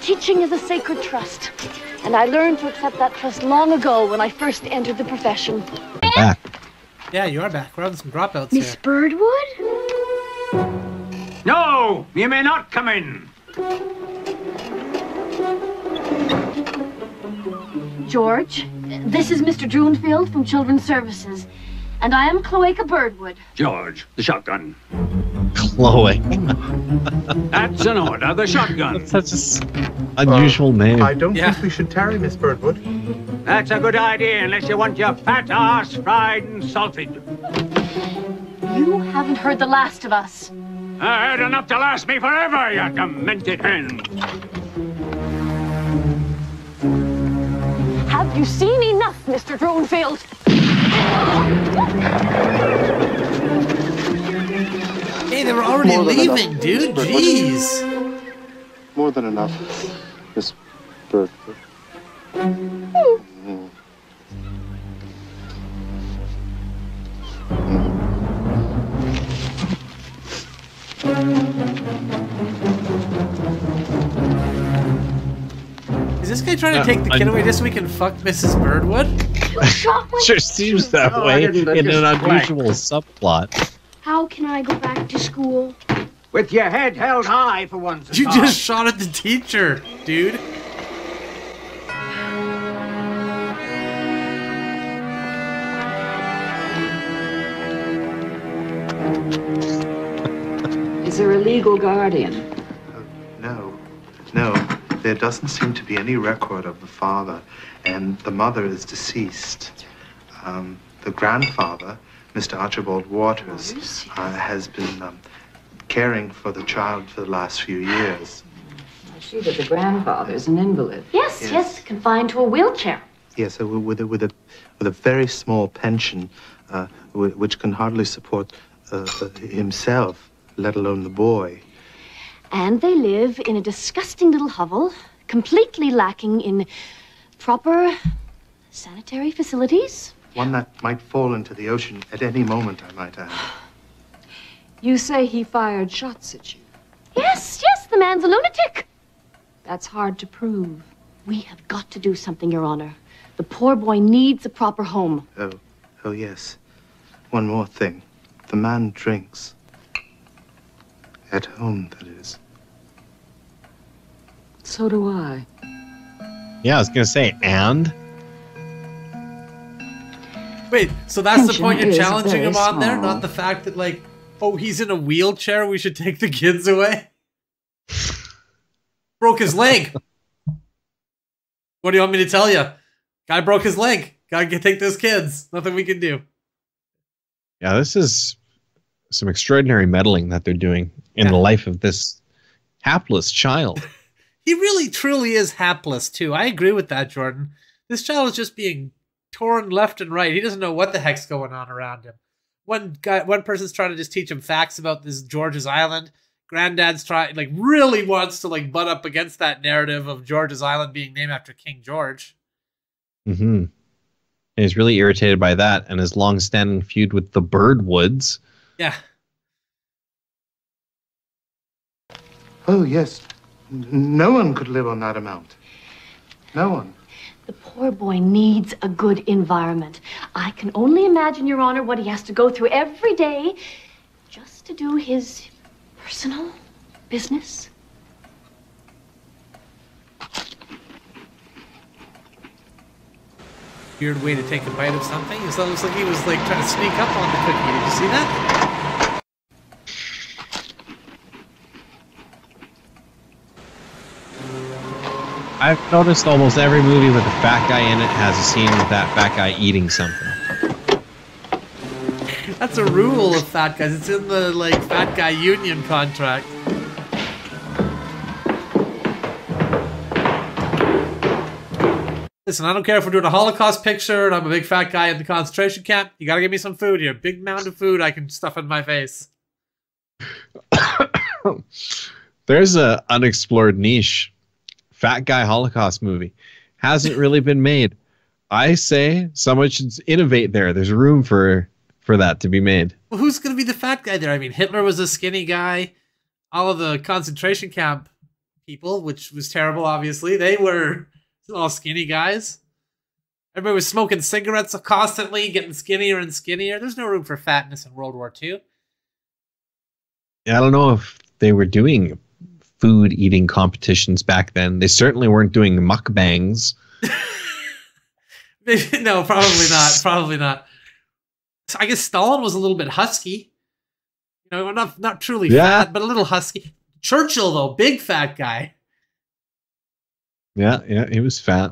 Teaching is a sacred trust. And I learned to accept that trust long ago when I first entered the profession. I'm back. Yeah, you are back. We're having some dropouts Miss here. Birdwood? No! You may not come in! George, this is Mr. Droonfield from Children's Services. And I am Cloaca Birdwood. George, the shotgun. Chloe. That's an order, the shotgun. That's such an unusual name. I don't think we should tarry, Miss Birdwood. That's a good idea, unless you want your fat ass fried and salted. You haven't heard the last of us. I had enough to last me forever, you demented hen. Have you seen enough, Mr. Droonfield? Hey, they were already More than leaving, enough, dude. Miss Jeez. More than enough, Miss Birdwood. Is this guy trying to take the kid away just so we can fuck Mrs. Birdwood? Sure seems that No, I way didn't. I in an just unusual subplot. How can I go back to school? With your head held high for once. You just shot at the teacher, dude. Is there a legal guardian? No. There doesn't seem to be any record of the father, and the mother is deceased. The grandfather, Mr. Archibald Waters, has been caring for the child for the last few years. I see that the grandfather's an invalid. Yes, confined to a wheelchair. Yes, with a very small pension, which can hardly support himself, let alone the boy. And they live in a disgusting little hovel, completely lacking in proper sanitary facilities. One that might fall into the ocean at any moment, I might add. You say he fired shots at you. Yes, the man's a lunatic. That's hard to prove. We have got to do something, Your Honor. The poor boy needs a proper home. Oh yes. One more thing. The man drinks. At home, that is. So do I. Yeah, I was going to say, and? Wait, so that's the Pension point you're is challenging him very on there? small. Not the fact that, like, oh, he's in a wheelchair, we should take the kids away? Broke his leg. What do you want me to tell you? Guy broke his leg. Gotta take those kids. Nothing we can do. Yeah, this is some extraordinary meddling that they're doing in the life of this hapless child. He really truly is hapless too. I agree with that, Jordan. This child is just being torn left and right. He doesn't know what the heck's going on around him. One person's trying to just teach him facts about this George's Island. Granddad's trying, like, really wants to like butt up against that narrative of George's Island being named after King George. Mm-hmm. And he's really irritated by that and his long-standing feud with the Birdwoods. Yeah. Oh, yes. No one could live on that amount. No one. The poor boy needs a good environment. I can only imagine, Your Honor, what he has to go through every day just to do his personal business. Weird way to take a bite of something. It looks like he was like trying to sneak up on the cookie. Did you see that? I've noticed almost every movie with a fat guy in it has a scene with that fat guy eating something. That's a rule of fat guys. It's in the like fat guy union contract. Listen, I don't care if we're doing a Holocaust picture and I'm a big fat guy in the concentration camp. You gotta give me some food here. Big mound of food I can stuff in my face. There's a unexplored niche. Fat guy Holocaust movie. Hasn't really been made. I say someone should innovate there. There's room for that to be made. Well, who's going to be the fat guy there? I mean, Hitler was a skinny guy. All of the concentration camp people, which was terrible, obviously, they were all skinny guys. Everybody was smoking cigarettes constantly, getting skinnier and skinnier. There's no room for fatness in World War II. Yeah, I don't know if they were doing food eating competitions back then. They certainly weren't doing mukbangs. No, probably not. Probably not. I guess Stalin was a little bit husky. You know, not truly fat, but a little husky. Churchill, though, big fat guy. Yeah, he was fat.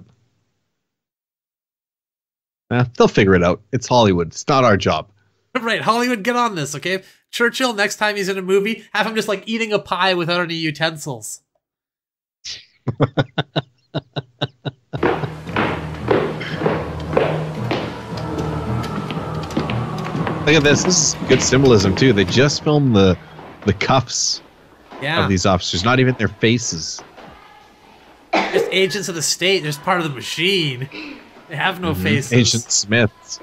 They'll figure it out. It's Hollywood. It's not our job. Right, Hollywood, get on this, okay? Churchill, next time he's in a movie, have him just like eating a pie without any utensils. Look at this. This is good symbolism too. They just filmed the cuffs of these officers, not even their faces. Just agents of the state, just part of the machine. They have no faces. Agent Smiths.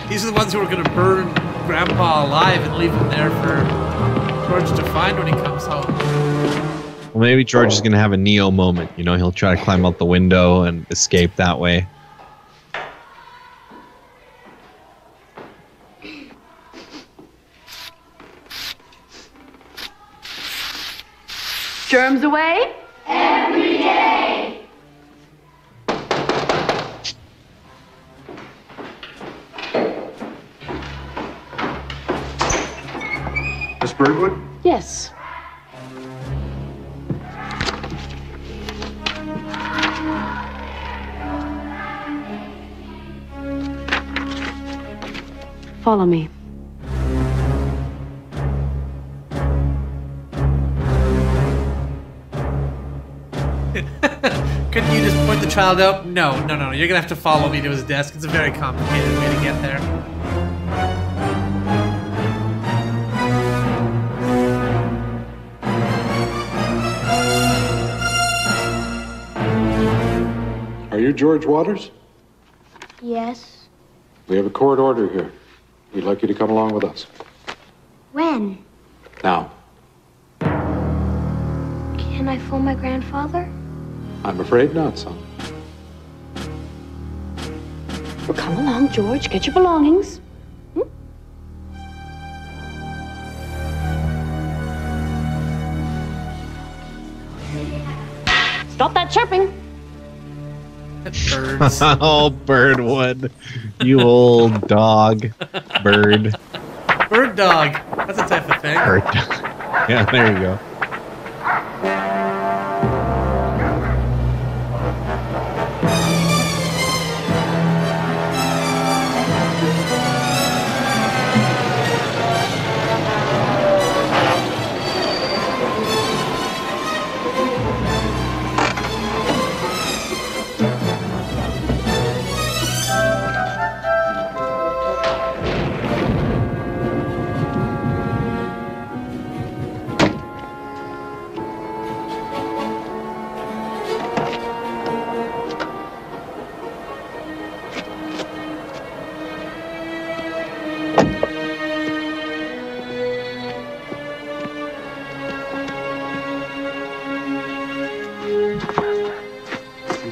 These are the ones who are going to burn Grandpa alive and leave him there for George to find when he comes home. Well, maybe George is going to have a Neo moment. You know, he'll try to climb out the window and escape that way. Germs away? Every day! Miss Birdwood? Yes. Follow me. Couldn't you just point the child out? No. You're gonna have to follow me to his desk. It's a very complicated way to get there. Are you George Waters? Yes. We have a court order here. We'd like you to come along with us. When? Now. Can I phone my grandfather? I'm afraid not, son. Well, come along, George. Get your belongings. Stop that chirping. Birds. Oh, Birdwood. You old dog. Bird. Bird dog. That's a type of thing. Bird dog. Yeah, there you go.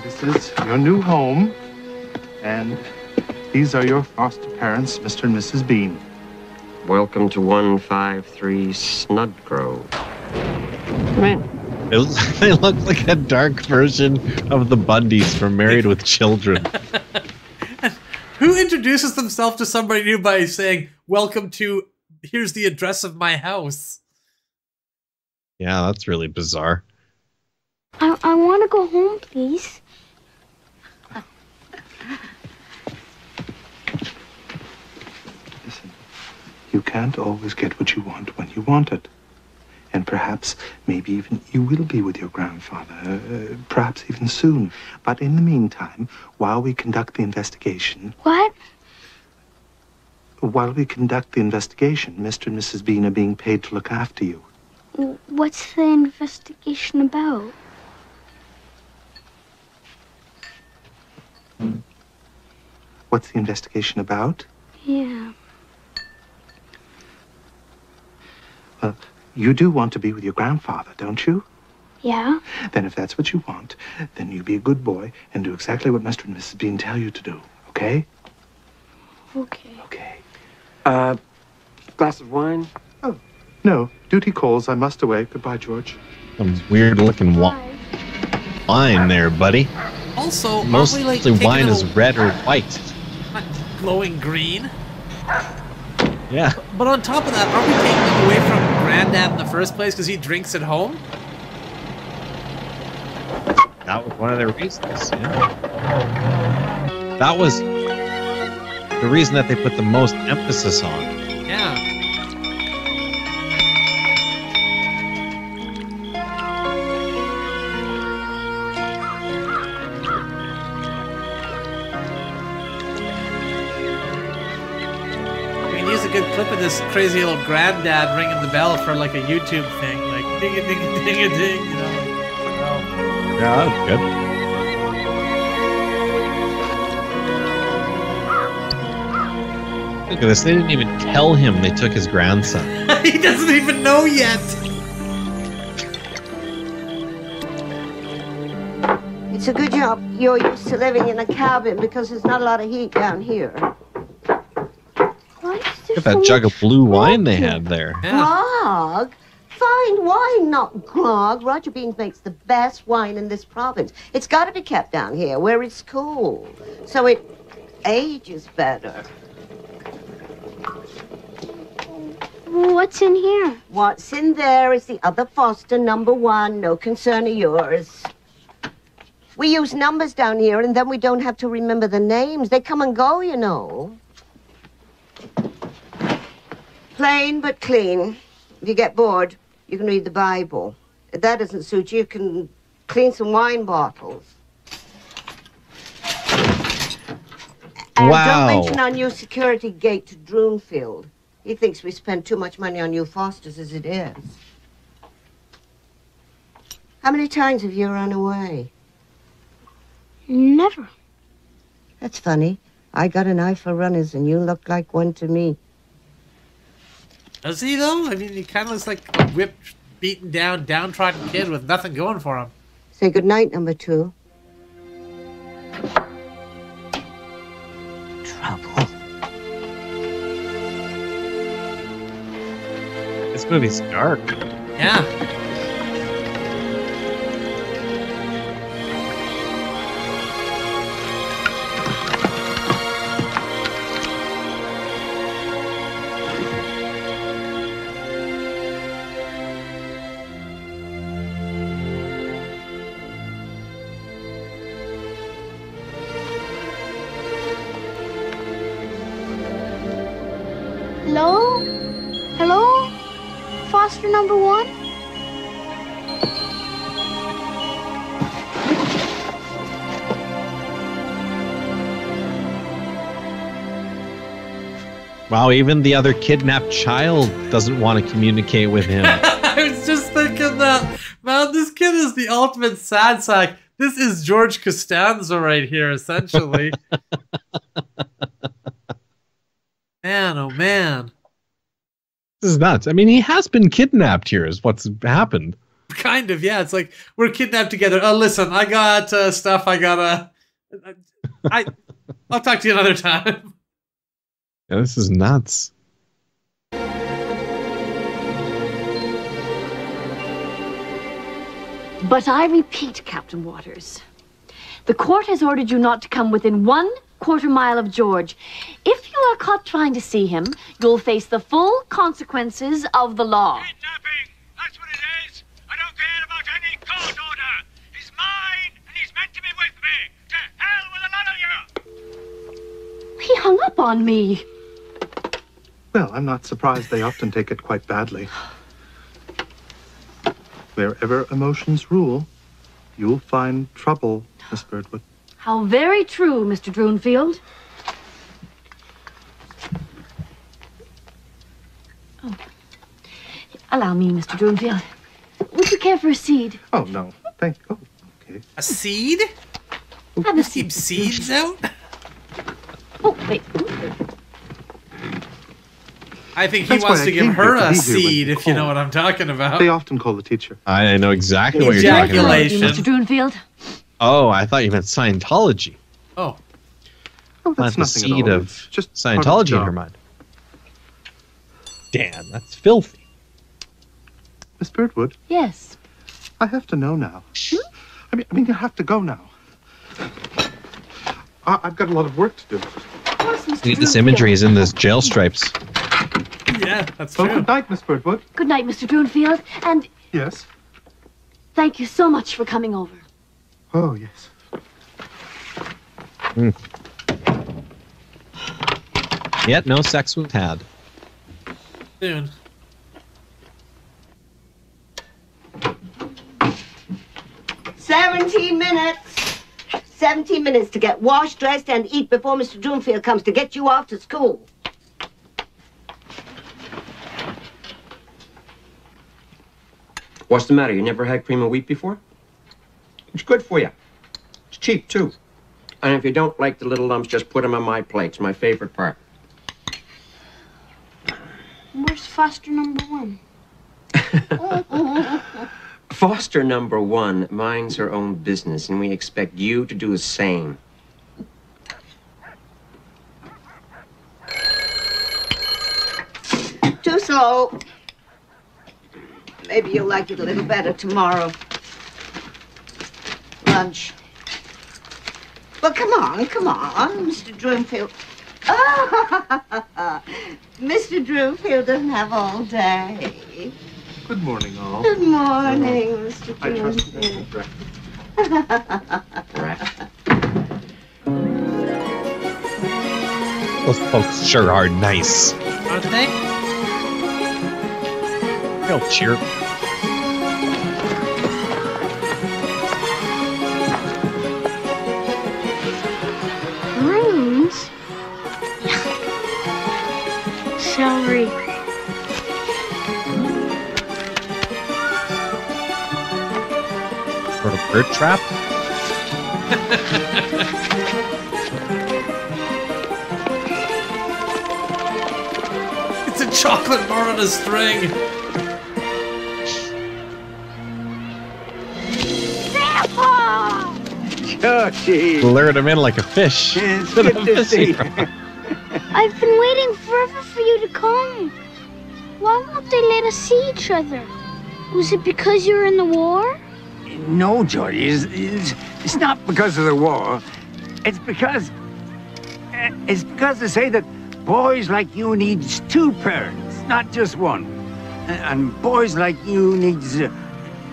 This is your new home, and these are your foster parents, Mr. and Mrs. Bean. Welcome to 153 Snudgrove. Come in. They look like a dark version of the Bundys from Married with Children. Who introduces themselves to somebody new by saying, "Welcome to, here's the address of my house"? Yeah, that's really bizarre. I want to go home, please. Listen, you can't always get what you want when you want it. And perhaps, maybe even you will be with your grandfather, perhaps even soon. But in the meantime, while we conduct the investigation... What? While we conduct the investigation, Mr. and Mrs. Bean are being paid to look after you. What's the investigation about? What's the investigation about? Yeah. Well, you do want to be with your grandfather, don't you? Yeah? Then if that's what you want, then you be a good boy and do exactly what Mr. and Mrs. Bean tell you to do, okay? Okay. Okay. Glass of wine? Oh, no. Duty calls. I must away. Goodbye, George. Some weird-looking wine there, buddy. Also, mostly aren't we, like, wine is red or white. not glowing green? Yeah. But on top of that, aren't we taking him away from Granddad in the first place because he drinks at home? That was one of their reasons, yeah. That was the reason that they put the most emphasis on. Yeah. We can use a good clip of this crazy old granddad ringing the bell for like a YouTube thing, like ding a ding a ding a ding, you know. Yeah, that was good. Look at this. They didn't even tell him they took his grandson. He doesn't even know yet. It's a good job you're used to living in a cabin because there's not a lot of heat down here. Look at that jug of blue wine they had there. Grog? Fine wine, not grog. Roger Beans makes the best wine in this province. It's got to be kept down here where it's cool, so it ages better. What's in here? What's in there is the other Foster #1, no concern of yours. We use numbers down here, and then we don't have to remember the names. They come and go, you know. Plain but clean. If you get bored, you can read the Bible. If that doesn't suit you, you can clean some wine bottles. And Wow. don't mention our new security gate to Droonfield. He thinks we spend too much money on you Fosters as it is. How many times have you run away? Never. That's funny. I got an eye for runners, and you look like one to me. Does he though? I mean, he kind of looks like a whipped, beaten down, downtrodden kid with nothing going for him. Say goodnight, #2. Trouble. This movie's dark. Yeah. Hello? Hello? Foster #1? Wow, even the other kidnapped child doesn't want to communicate with him. I was just thinking that, man, this kid is the ultimate sad sack. This is George Costanza right here, essentially. Man, oh man. This is nuts. I mean, he has been kidnapped here is what's happened. kind of, yeah. It's like we're kidnapped together. Oh, listen, I got stuff. I'll talk to you another time. Yeah, this is nuts. But I repeat, Captain Waters, the court has ordered you not to come within 1/4 mile of George. If you are caught trying to see him, you'll face the full consequences of the law. Kidnapping! That's what it is! I don't care about any court order! He's mine, and he's meant to be with me! To hell with a lot of you! He hung up on me. Well, I'm not surprised. They often take it quite badly. Wherever emotions rule, you'll find trouble, Miss Birdwood. How very true, Mr. Droonfield. Oh. Allow me, Mr. Droonfield. Would you care for a seed? Oh, no. Thank you. Oh, okay. A seed? Have a seed. Keep seeds out? Oh, wait. I think he That's wants why to I give came her here to a be here when seed, you if you know call. what I'm talking about. They often call the teacher. I know exactly what you're talking about. Ejaculation. Mr. Droonfield. Oh, I thought you meant Scientology. Oh. Oh, Plant that's the nothing at seed all. of It's just part Scientology the in her job. mind. Damn, that's filthy. Miss Birdwood, Yes. I have to know now. I mean, you have to go now. I've got a lot of work to do. Of course, Mr. This Droonfield. imagery is in this jail stripes. Yeah, that's Oh, true. good night, Miss Birdwood. Good night, Mr. Droonfield, and Yes. thank you so much for coming over. Oh, yes. Yet no sex was had. Soon. $17 minutes to get washed, dressed, and eat before Mr. Droonfield comes to get you off to school. What's the matter? You never had cream of wheat before? It's good for you. It's cheap, too. And if you don't like the little lumps, just put them on my plate. It's my favorite part. Where's foster number 1? Foster number 1 minds her own business, and we expect you to do the same. Too slow. Maybe you'll like it a little better tomorrow. Lunch. Well, come on, Mr. Droonfield. Mr. Droonfield doesn't have all day. Good morning, all. Good morning, Mr. I trust you. Droonfield. Those folks sure are nice. Aren't they? Real cheer. Rooms? Celery. Sort of bird trap. It's a chocolate bar on a string. Georgie! Lured him in like a fish. It's To the good to see fishing you. rod. I've been waiting forever for you to come. Why won't they let us see each other? Was it because you were in the war? No, Georgie, it's not because of the war. It's because they say that boys like you needs 2 parents, not just one. And boys like you needs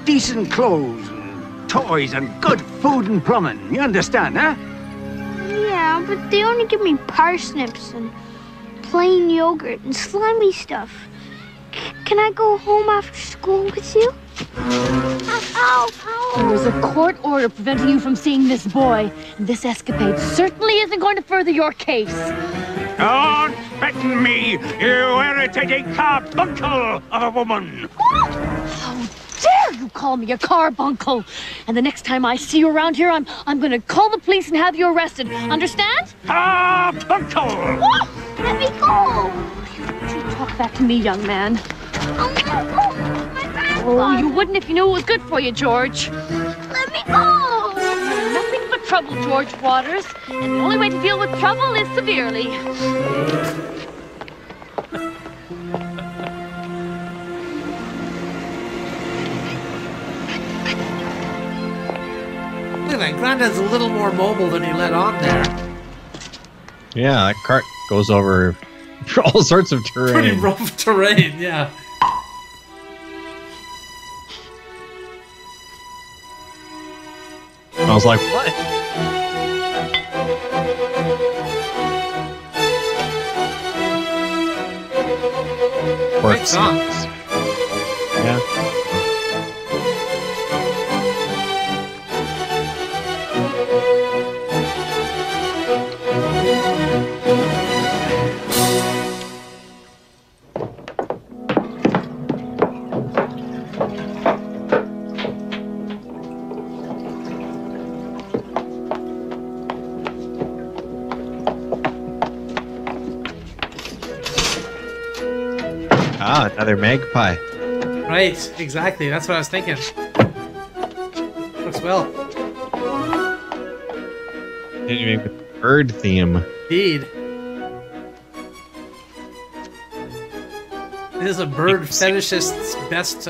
decent clothes and toys and good food and plumbing. You understand, huh? Yeah, but they only give me parsnips and plain yogurt and slimy stuff. Can I go home after school with you? Ow, ow. There is a court order preventing you from seeing this boy. And this escapade certainly isn't going to further your case. Don't threaten me, you irritating carbuncle of a woman! How dare you call me a carbuncle? And the next time I see you around here, I'm going to call the police and have you arrested. Understand? Carbuncle! Let me go. Don't you talk back to me, young man. Oh, my back. Oh, you wouldn't if you knew it was good for you, George. Let me go! You're nothing but trouble, George Waters. And the only way to deal with trouble is severely. Look at that. Grandad's a little more mobile than he let on there. Yeah, that cart goes over all sorts of terrain. Pretty rough terrain, yeah. I was like, what? Great songs. Yeah. Ah, another magpie. Right, exactly. That's what I was thinking. Looks well. Continuing with the bird theme. Indeed. This is a bird fetishist's best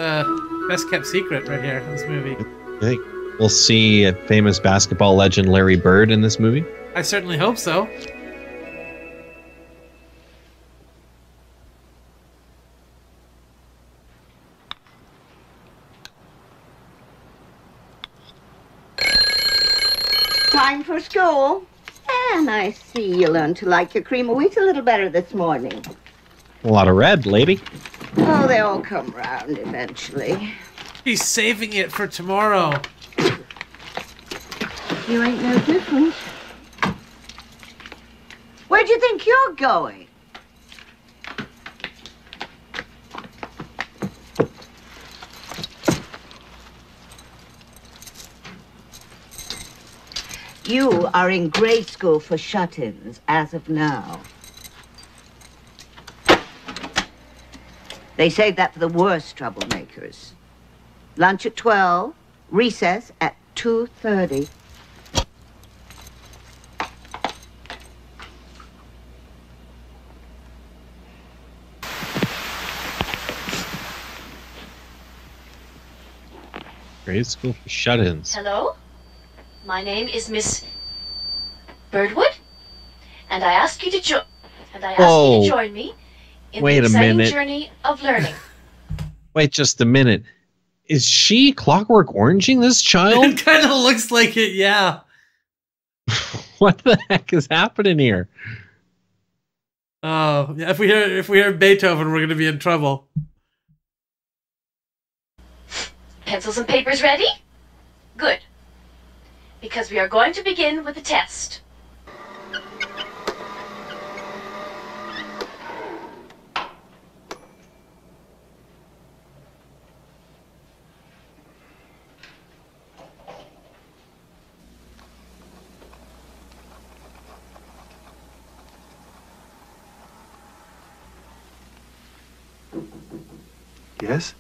kept secret right here in this movie. I think we'll see a famous basketball legend Larry Bird in this movie. I certainly hope so. Time for school. And I see you learned to like your cream of wheat a little better this morning. A lot of red, lady. Oh, they all come round eventually. He's saving it for tomorrow. You ain't no different. Where'd you think you're going? You are in grade school for shut-ins as of now. They save that for the worst troublemakers. Lunch at 12, recess at 2:30. Grade school for shut-ins. Hello? My name is Miss Birdwood, and I ask you to join me in Wait the a exciting minute. journey of learning. Wait just a minute. Is she Clockwork Oranging this child? It kind of looks like it, yeah. What the heck is happening here? Oh, yeah, if we hear Beethoven, we're gonna be in trouble. Pencils and papers ready? Good. Because we are going to begin with the test. Yes?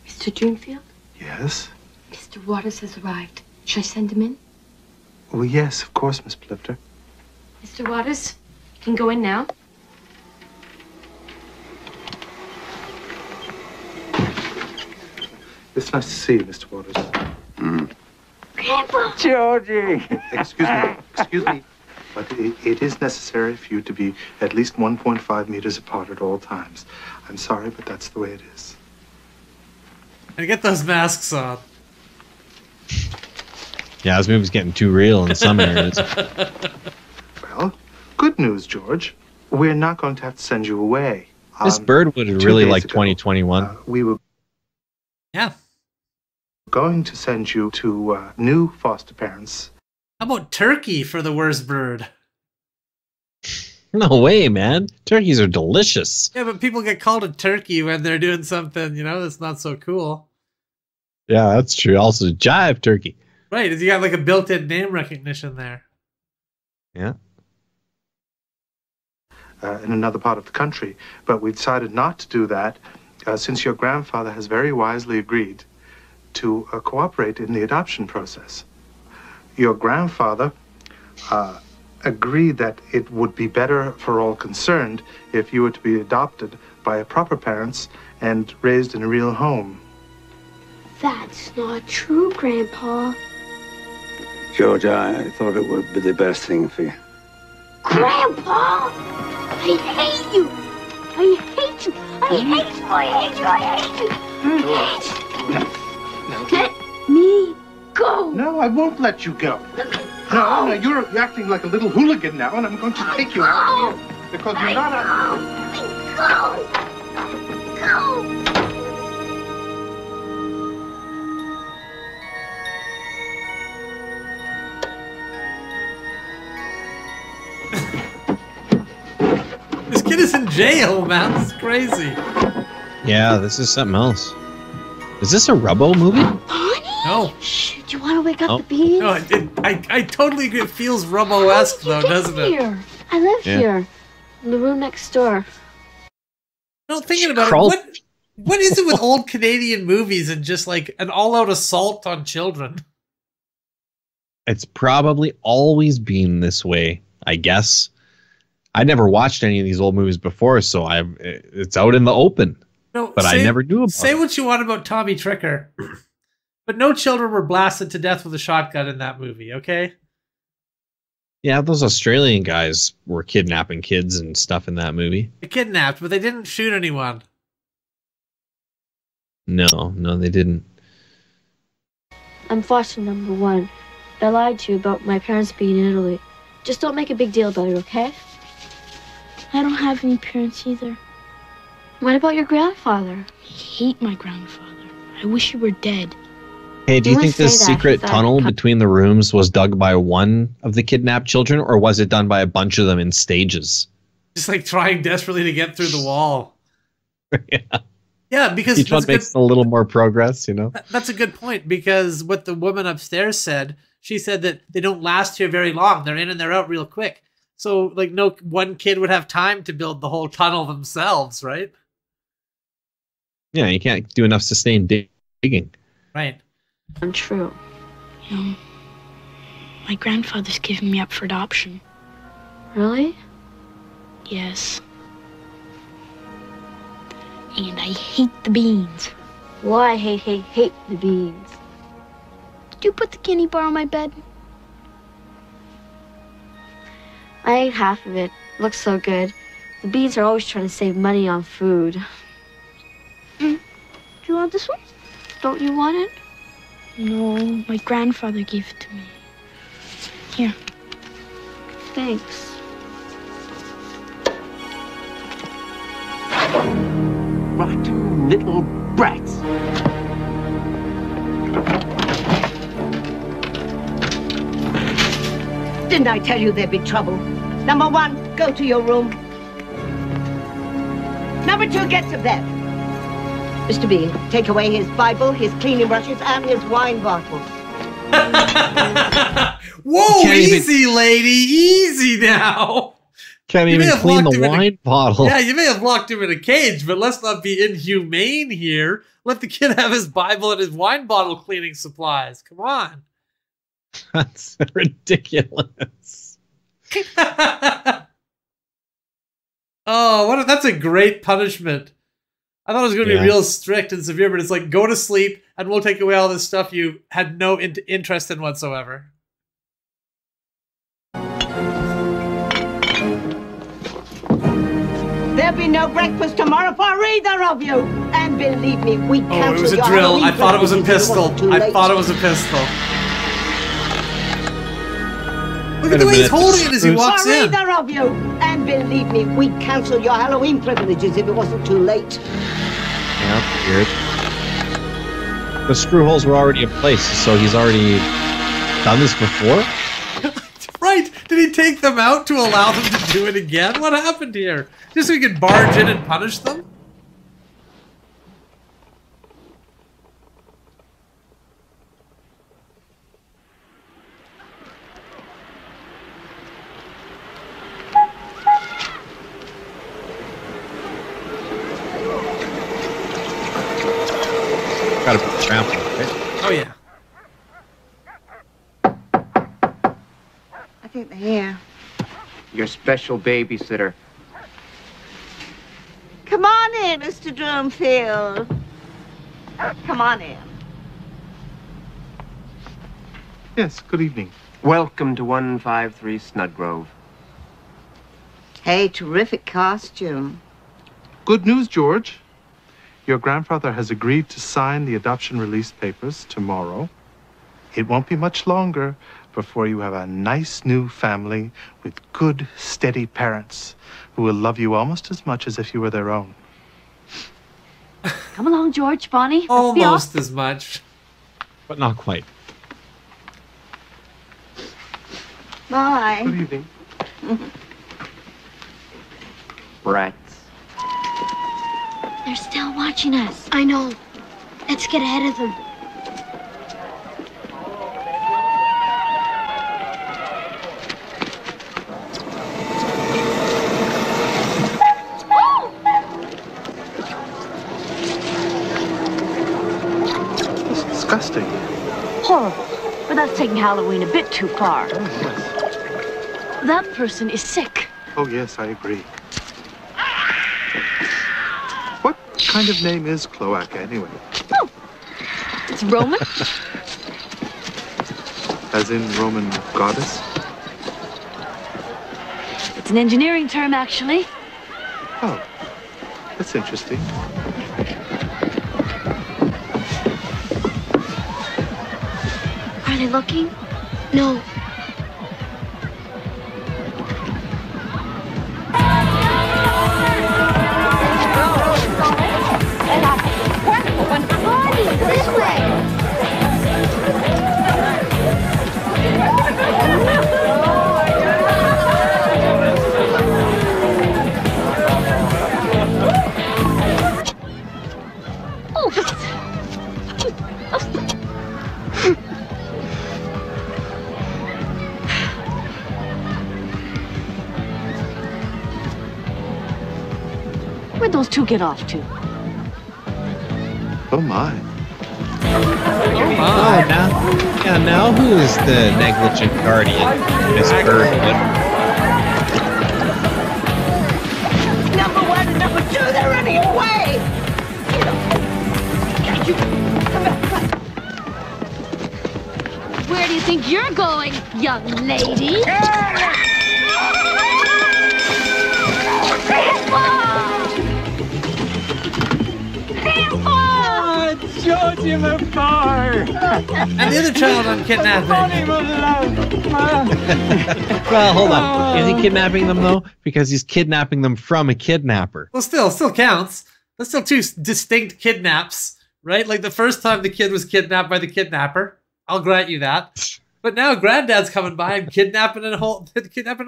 Mr. Dreamfield? Yes? Mr. Waters has arrived. Should I send him in? Well, yes, of course, Miss Plifter. Mr. Waters, you can go in now. It's nice to see you, Mr. Waters. Grandpa! Georgie! Excuse me. But it is necessary for you to be at least 1.5 meters apart at all times. I'm sorry, but that's the way it is. And get those masks on. Yeah, this movie's getting too real in some areas. Well, good news, George. We're not going to have to send you away. This bird would 2 really days like ago, 2021. We were going to send you to new foster parents. How about turkey for the worst bird? No way, man. Turkeys are delicious. Yeah, but people get called a turkey when they're doing something, that's not so cool. Yeah, that's true. Also, jive turkey. Right, you got like a built-in name recognition there. Yeah. In another part of the country, but we decided not to do that since your grandfather has very wisely agreed to cooperate in the adoption process. Your grandfather agreed that it would be better for all concerned if you were to be adopted by proper parents and raised in a real home. That's not true, Grandpa. George, I thought it would be the best thing for you. Grandpa! I hate you! I hate you! I hate you! I hate you! I hate you! I hate you! Let me go! No, I won't let you go. No, you're acting like a little hooligan now, and I'm going to take you out of here because you're not a... Go! Go! This kid is in jail, man. This is crazy. Yeah, this is something else. Is this a Rubbo movie? No. Shh, do you want to wake up the bees? No, I totally agree. It feels Rubbo-esque, though, doesn't it? Here. I live here. In the room next door. No, thinking about it, what is it with old Canadian movies and just like an all-out assault on children? It's probably always been this way, I guess. I never watched any of these old movies before, so it's out in the open. No, but I never knew about Say it. what you want about Tommy Tricker, but no children were blasted to death with a shotgun in that movie, okay? Yeah, those Australian guys were kidnapping kids and stuff in that movie. They kidnapped, but they didn't shoot anyone. No, they didn't. I'm foster number 1. I lied to you about my parents being in Italy. Just don't make a big deal about it, okay? I don't have any parents either. What about your grandfather? I hate my grandfather. I wish he were dead. Hey, do you think this say that, secret that tunnel between the rooms was dug by one of the kidnapped children, or was it done by a bunch of them in stages? Just like trying desperately to get through the wall. Yeah. Yeah, because Each one makes a little more progress, you know? That's a good point, because what the woman upstairs said, she said that they don't last here very long. They're in and they're out real quick. So, like, no one kid would have time to build the whole tunnel themselves, right? Yeah, you can't do enough sustained digging. Right. Untrue. You know, my grandfather's giving me up for adoption. Really? Yes. And I hate the beans. Well, I hate the beans. Did you put the candy bar on my bed? I ate half of it. Looks so good. The beans are always trying to save money on food. Do you want this one? Don't you want it? No, my grandfather gave it to me. Here. Thanks. Rotten little brats. Didn't I tell you there'd be trouble? Number 1, go to your room. Number 2, get to bed. Mr. Bean, take away his Bible, his cleaning brushes, and his wine bottle. Whoa, easy, lady. Easy now. Can't even clean the wine bottle. Yeah, you may have locked him in a cage, but let's not be inhumane here. Let the kid have his Bible and his wine bottle cleaning supplies. Come on. That's ridiculous. Oh, that's a great punishment. I thought it was going to be real strict and severe, but it's like, go to sleep and we'll take away all this stuff you had no interest in whatsoever. There'll be no breakfast tomorrow for either of you. And believe me, we Oh, cancelled it was a your drill. I Halloween thought it was a privileges if it pistol. wasn't too I late. thought it was a pistol. Look at Wait the a way he's minute, holding it as he walks For in. either of you. And believe me, we'd cancel your Halloween privileges if it wasn't too late. Yeah, weird. The screw holes were already in place, so he's already done this before? Right. Did he take them out to allow them to do it again? What happened here? Just so he could barge in and punish them? think they're here. Your special babysitter. Come on in, Mr. Drumfield. Come on in. Yes, good evening. Welcome to 153 Snudgrove. Hey, terrific costume. Good news, George. Your grandfather has agreed to sign the adoption release papers tomorrow. It won't be much longer before you have a nice new family with good, steady parents who will love you almost as much as if you were their own. Come along, George, Bonnie. Let's be Almost off. as much. But not quite. Bye. Good evening. Brats. They're still watching us. I know. Let's get ahead of them. It's disgusting. Horrible. But that's taking Halloween a bit too far. Oh, yes. That person is sick. Oh, yes, I agree. What kind of name is Cloaca, anyway? Oh, it's Roman. As in Roman goddess? It's an engineering term, actually. Oh, that's interesting. Are they looking? No. This way. Where'd those two get off to? Oh, my. Oh, now who's the negligent guardian? Miss Birdwood. Number one and number two, they're running away. You, come back. Where do you think you're going, young lady? George, you were far. And the other child on kidnapping. Well, hold on. Is he kidnapping them, though? Because he's kidnapping them from a kidnapper. Well, still counts. That's still two distinct kidnaps, right? Like the first time the kid was kidnapped by the kidnapper. I'll grant you that. But now Granddad's coming by and kidnapping him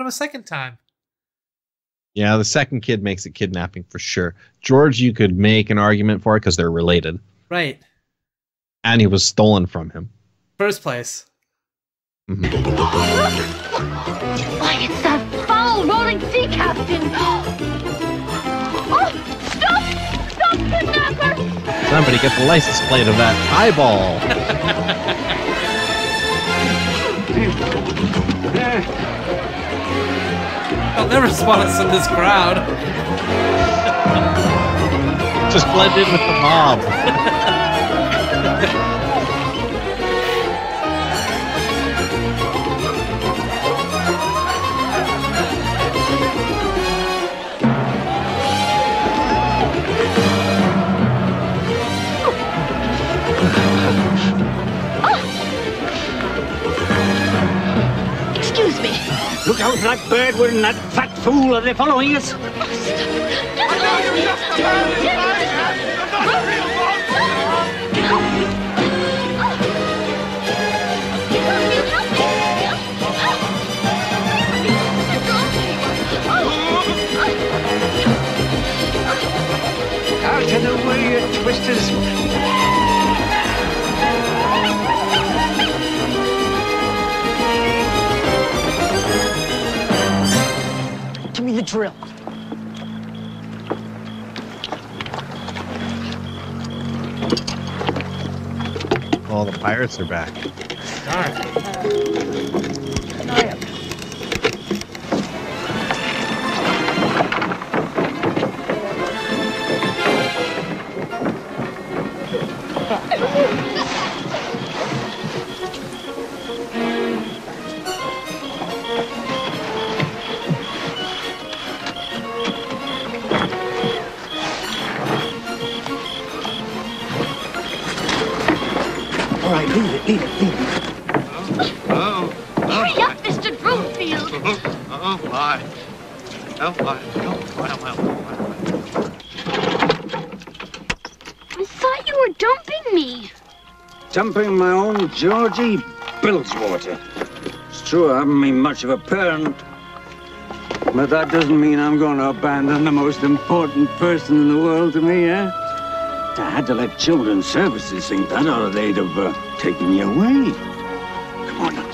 a second time. Yeah, the second kid makes it kidnapping for sure. George, you could make an argument for it because they're related. Right. And he was stolen from him. First place. Mm-hmm. Why, it's that foul rolling sea captain! Oh, stop! Stop, kidnapper! Somebody get the license plate of that eyeball. I'll never spot us in this crowd. Just blend in with the mob. Excuse me. Look out for that Birdwood and that fat fool. Are they following us? Out of the way, you twisters. Give me the drill. All the pirates are back. Darn. Leave it. Hurry up, Mr. Broomfield. Oh, my. Oh, my. I thought you were dumping me. Dumping my own Georgie Bilgewater. It's true, I haven't been much of a parent. But that doesn't mean I'm going to abandon the most important person in the world to me, eh? I had to let Children's Services think that, or they'd have taken you away. Come on now.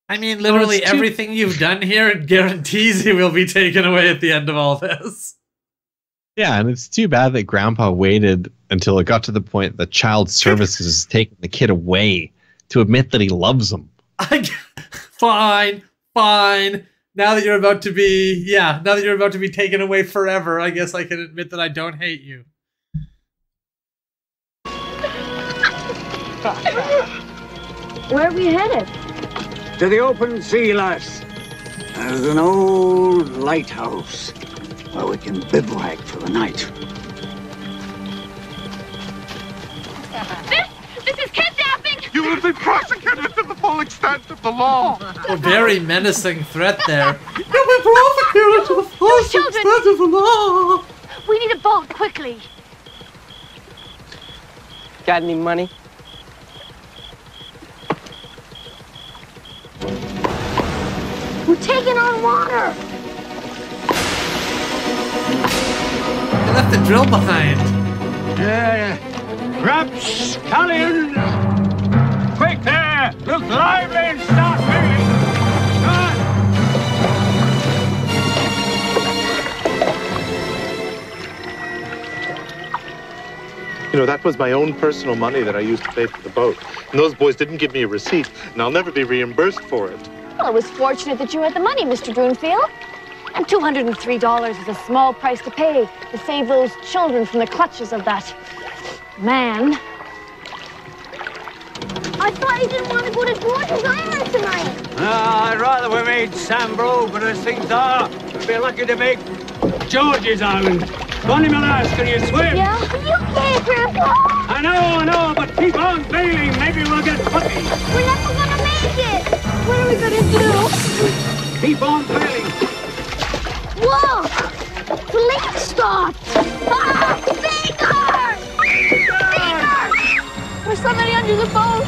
I mean, literally everything you've done here guarantees you will be taken away at the end of all this. Yeah, and it's too bad that Grandpa waited until it got to the point that Child Services is taking the kid away to admit that he loves him. Fine. Now that you're about to be, taken away forever, I guess I can admit that I don't hate you. Where are we headed? To the open sea, lass. There's an old lighthouse where we can bivouac for the night. This is kidnapping! You will be prosecuted to the full extent of the law. A very menacing threat there. You'll be prosecuted to the full extent of the law. We need a boat, quickly. Got any money? We're taking on water. They left the drill behind. Rapscallion! Quick there! Look lively and start moving! You know, that was my own personal money that I used to pay for the boat. And those boys didn't give me a receipt, and I'll never be reimbursed for it. Well, it was fortunate that you had the money, Mr. Broomfield. And $203 is a small price to pay to save those children from the clutches of that man. I thought you didn't want to go to George's Island tonight. I'd rather we made Sambro, but as things are, we'd be lucky to make George's Island. Bonnie Malass, can you swim? Yeah, you can't, Grandpa. I know, but keep on bailing. Maybe we'll get puppy. We're never gonna make it. What are we gonna do? Keep on bailing. Look! The lake stopped! Ah! Finger! There's somebody under the boat.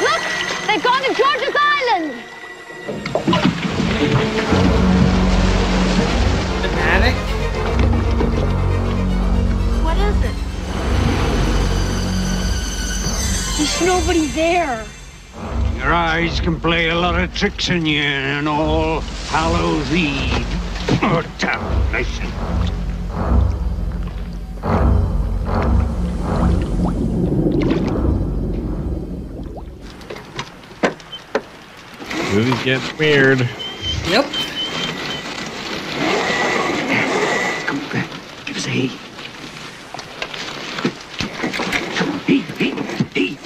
Look! They've gone to George's Island! An attic? What is it? There's nobody there. Your eyes can play a lot of tricks on you and all Hallows Eve. Oh, damnation. Movies get weird. Yep. Come on, give us a heat. Come on, heat.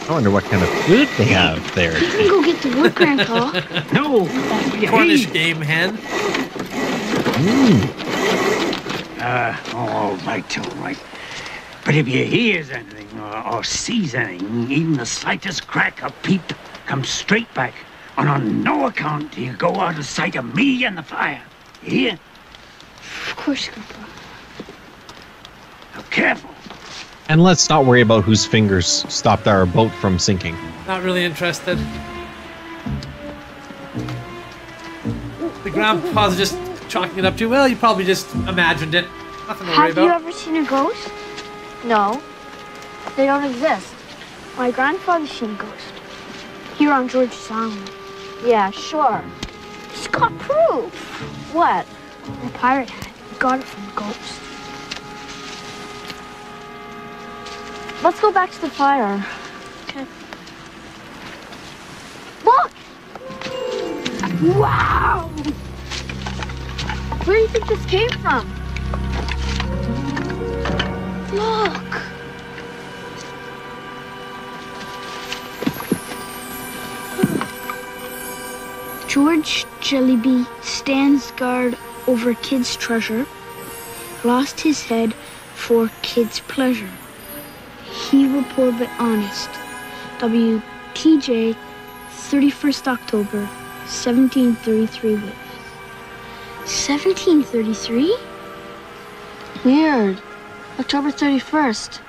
I wonder what kind of food they have there. You can go get the wood, Grandpa. No! Cornish game hen. All right. But if you hears anything or sees anything, even the slightest crack or peep, come straight back. And on no account do you go out of sight of me and the fire. You hear? Of course, Grandpa. Now, careful. And let's not worry about whose fingers stopped our boat from sinking. Not really interested. The grandpa's just chalking it up to, well, you probably just imagined it. Nothing to worry Have you about. ever seen a ghost? No, they don't exist. My grandfather's seen a ghost. Here on George's Island. Yeah, sure. He's got proof. What? A pirate hat. He got it from a ghost. Let's go back to the fire. Okay. Look! Wow! Where do you think this came from? Look! George Jellyby stands guard over kids' treasure, lost his head for kids' pleasure. He were poor but honest. WTJ, 31st October, 1733 with. 1733? Weird. October 31st.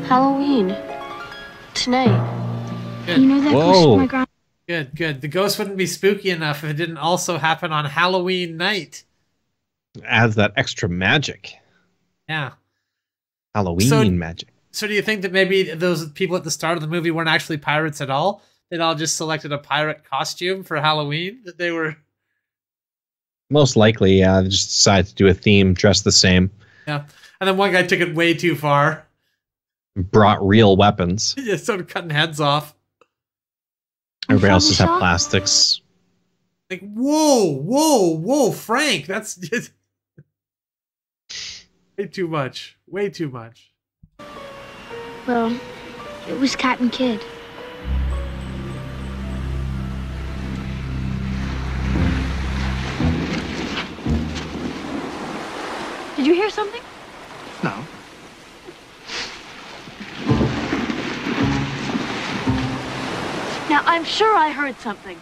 Halloween. Tonight. Good. You know that ghost my grandma. Good, good. The ghost wouldn't be spooky enough if it didn't also happen on Halloween night. Adds that extra magic. Yeah. Halloween magic. So do you think that maybe those people at the start of the movie weren't actually pirates at all? They'd all just selected a pirate costume for Halloween? That they were... Most likely, yeah. They just decided to do a theme, dress the same. Yeah. And then one guy took it way too far. Brought real weapons. He just started cutting heads off. Everybody else just had plastics. Like, whoa, Frank, that's just... way too much. Way too much. Well, it was Captain Kidd. Did you hear something? No. Now, I'm sure I heard something.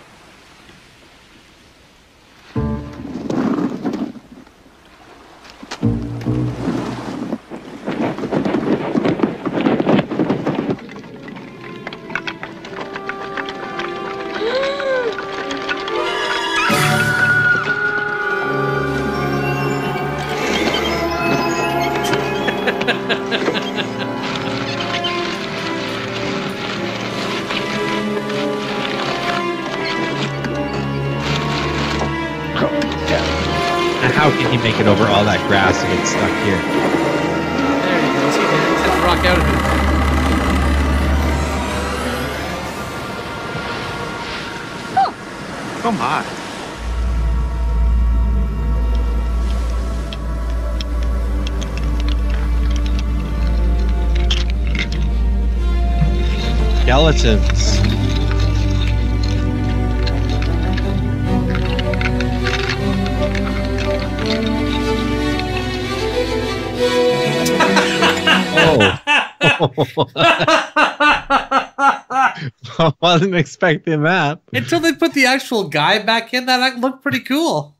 How can he make it over all that grass and get stuck here? There he goes. He did it. He's had to rock out of it. Oh my. Skeletons. I wasn't expecting that. Until they put the actual guy back in, that looked pretty cool.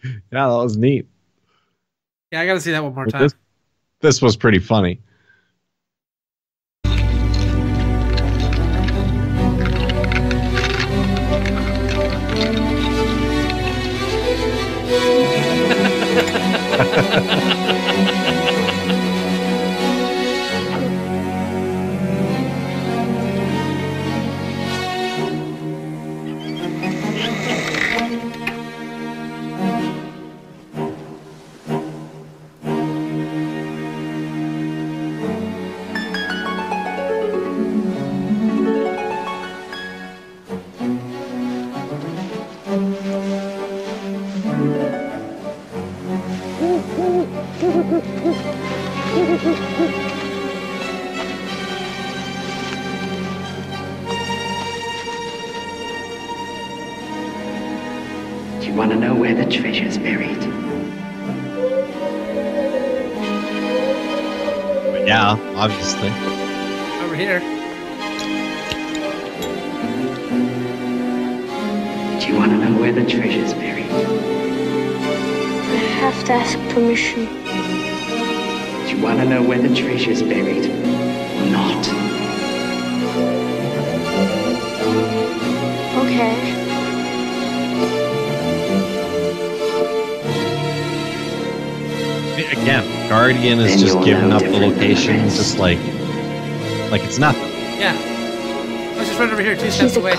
Yeah, that was neat. Yeah, I gotta see that one more time. This was pretty funny. Do you want to know where the treasure's buried? Yeah, obviously. Over here. Do you want to know where the treasure's buried? I have to ask permission. Do you want to know where the treasure's buried or not? Okay. Again, Guardian is just giving up the locations, just like it's nothing. Yeah. Let's just run over here 2 steps away.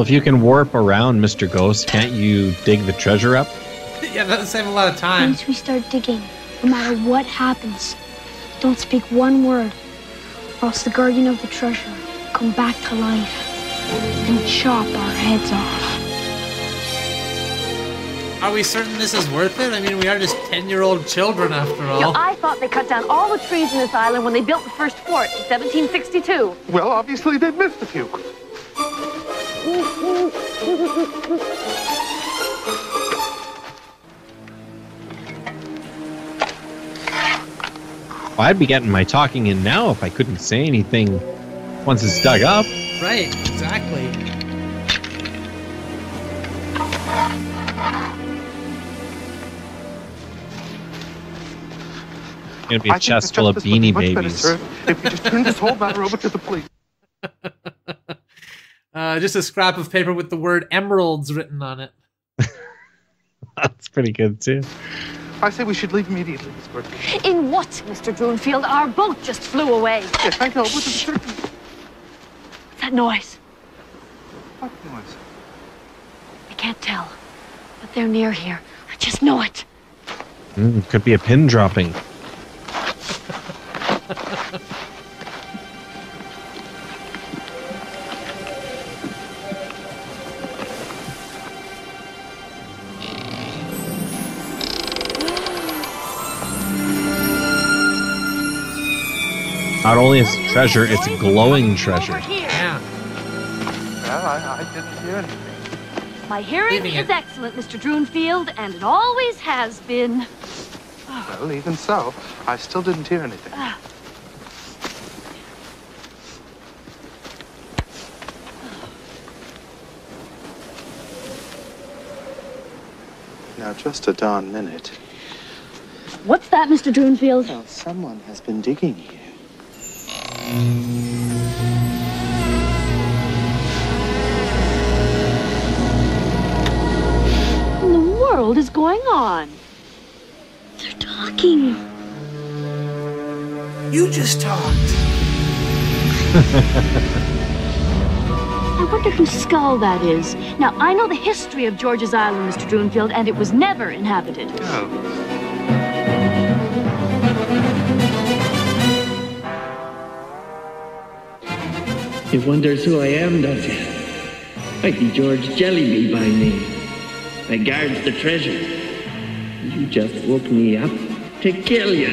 Well, if you can warp around Mr. Ghost, can't you dig the treasure up? Yeah, that'll save a lot of time. Once we start digging, no matter what happens, don't speak one word, or else the guardian of the treasure will come back to life and chop our heads off. Are we certain this is worth it? I mean, we are just 10-year-old children after all. Yeah, I thought they cut down all the trees in this island when they built the first fort in 1762. Well, obviously they've missed a few. Well, I'd be getting my talking in now if I couldn't say anything once it's dug up. Right, exactly. Gonna be a chest full of Beanie Babies. If we just turn this whole matter over to the police. Just a scrap of paper with the word emeralds written on it. That's pretty good too. I say we should leave immediately, Miss Bird. In what, Mr. Droonfield? Our boat just flew away. Yes, I know. What's certain? That noise. What noise? I can't tell, but they're near here. I just know it. Could be a pin dropping. Not only is it treasure, it's glowing treasure. Yeah. Well, I didn't hear anything. My hearing is excellent, Mr. Droonfield, and it always has been. Well, even so, I still didn't hear anything. Now, just a darn minute. What's that, Mr. Droonfield? Well, someone has been digging here. What in the world is going on? They're talking. You just talked. I wonder whose skull that is. Now, I know the history of George's Island, Mr. Droonfield, and it was never inhabited. Oh. You wonders who I am, don't you? I be George Jellyby by name. I guards the treasure. You just woke me up to kill you.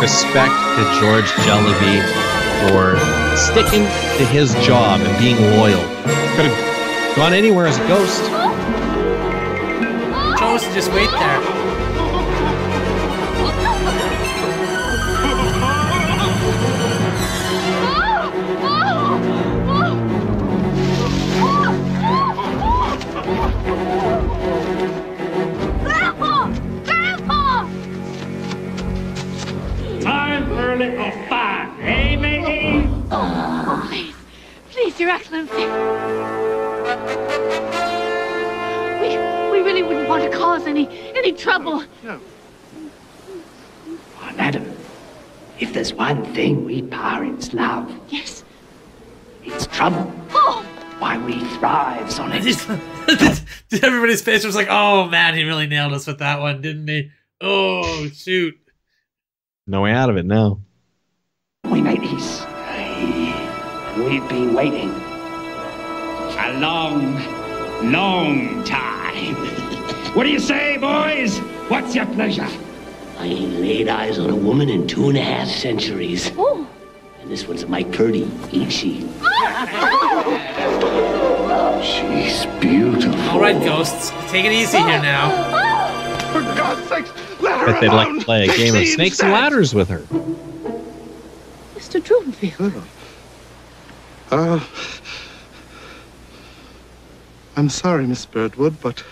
Respect to George Jellyby for sticking to his job and being loyal. Could have gone anywhere as a ghost. Chose to just wait there. Time for a little fun, eh, matey? Please, Your Excellency. We really wouldn't want to cause any trouble. No. Oh, madam, if there's one thing we pirates love, yes, it's trouble. Oh! Why, we thrives on it. Everybody's face was like, oh man, he really nailed us with that one, didn't he? Oh, shoot. No way out of it now. We mateys, we've been waiting A long, long time. What do you say, boys? What's your pleasure? I ain't laid eyes on a woman in 2.5 centuries. Oh. And this one's my purdy, ain't she? She's beautiful. All right, ghosts, take it easy here now. For God's sakes, let her Bet they'd like alone. to play a game of It snakes seems and that- ladders with her. Mr. Droonfield. I'm sorry, Miss Birdwood, but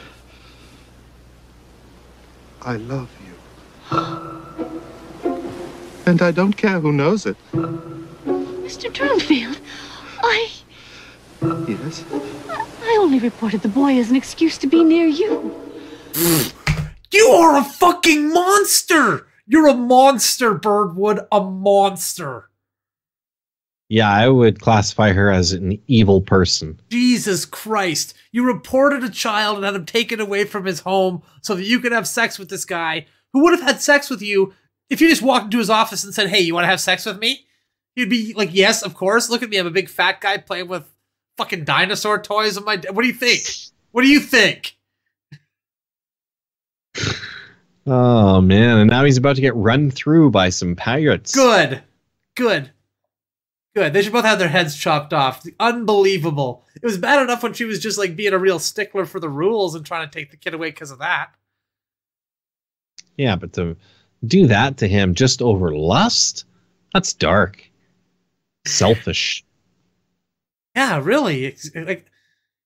I love you. And I don't care who knows it. Mr. Droonfield, Yes? I only reported the boy as an excuse to be near you. You are a fucking monster! You're a monster, Birdwood, a monster. Yeah, I would classify her as an evil person. Jesus Christ. You reported a child and had him taken away from his home so that you could have sex with this guy who would have had sex with you if you just walked into his office and said, hey, you want to have sex with me? He'd be like, yes, of course. Look at me. I'm a big fat guy playing with fucking dinosaur toys on my... What do you think? What do you think? Oh, man. And now he's about to get run through by some pirates. Good. They should both have their heads chopped off. Unbelievable. It was bad enough when she was just like being a real stickler for the rules and trying to take the kid away because of that. Yeah, but to do that to him just over lust? That's dark. Selfish. Yeah, really. It's like,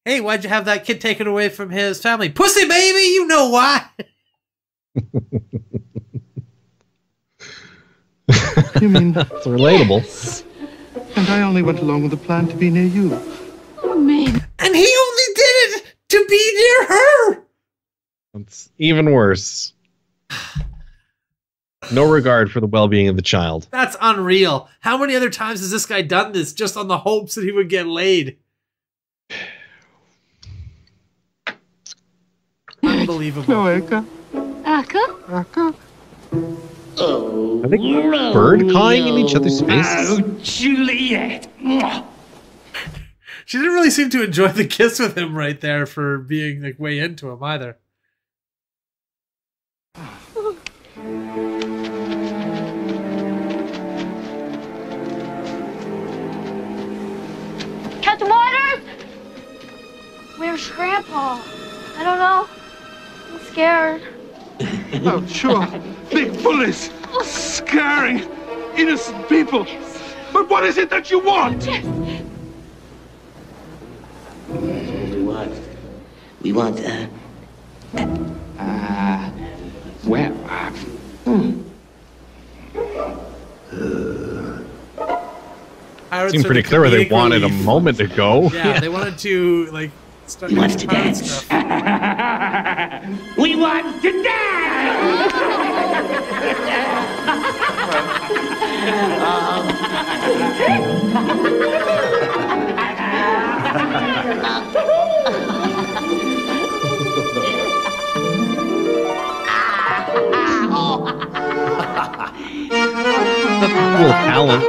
hey, why'd you have that kid taken away from his family? Pussy, baby! You know why! You mean... It's relatable. Yes. And I only went along with the plan to be near you. Oh, man. And he only did it to be near her! It's even worse. No regard for the well-being of the child. That's unreal. How many other times has this guy done this just on the hopes that he would get laid? Unbelievable. No, Eka. Aka? Oh, I think bird cawing in each other's faces. Oh, Juliet. She didn't really seem to enjoy the kiss with him right there for being like way into him either. Captain Waters? Where's Grandpa? I don't know. I'm scared. Oh, sure. Big bullies. Scaring innocent people. But what is it that you want? We want, Pirates Seemed are pretty the clear where they comedic wanted a relief. moment ago. Yeah, they wanted to like start doing some pirate stuff. We want to Cool talent.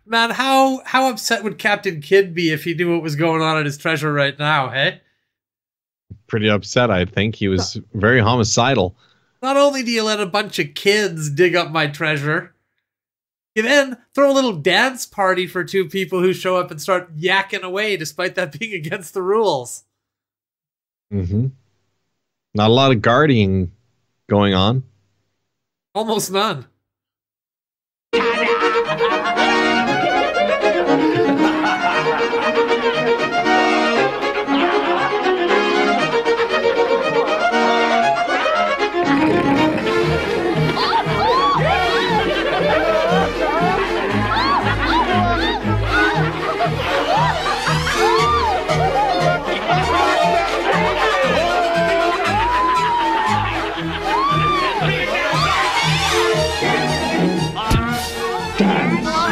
Man, how upset would Captain Kidd be if he knew what was going on at his treasure right now, hey? Pretty upset, I think. He was very homicidal. Not only do you let a bunch of kids dig up my treasure, you then throw a little dance party for two people who show up and start yakking away despite that being against the rules. Mm-hmm. Not a lot of guarding going on. Almost none.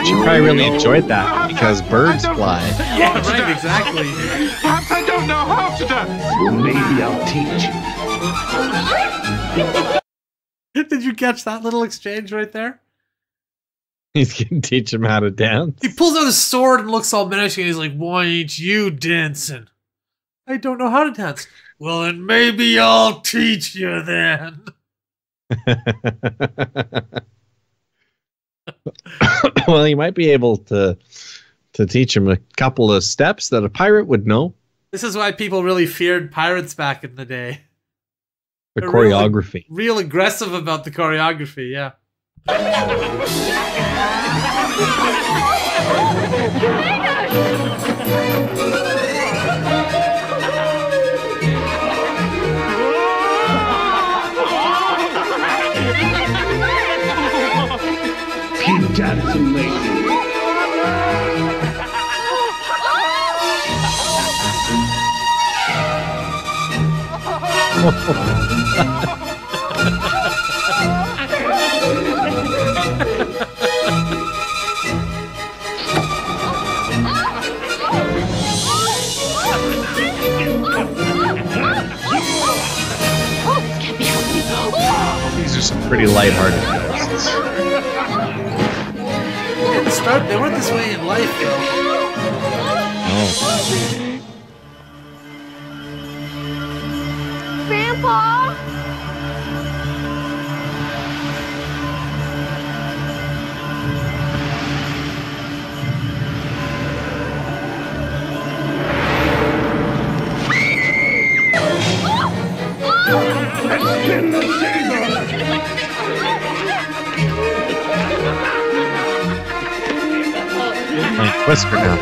She probably really enjoyed that because birds fly. Yeah, right, exactly. Perhaps I don't know how to dance. Well, maybe I'll teach. Did you catch that little exchange right there? He's gonna teach him how to dance. He pulls out his sword and looks all menacing. He's like, "Why ain't you dancing?" "I don't know how to dance." "Well, then maybe I'll teach you then." Well, you might be able to teach him a couple of steps that a pirate would know. This is why people really feared pirates back in the day. The They're choreography. Real aggressive about the choreography, yeah. Keep dancing, lady. pretty lighthearted. They weren't this way in life, though. No. Grandpa? Spin the saber! Like Whisker now.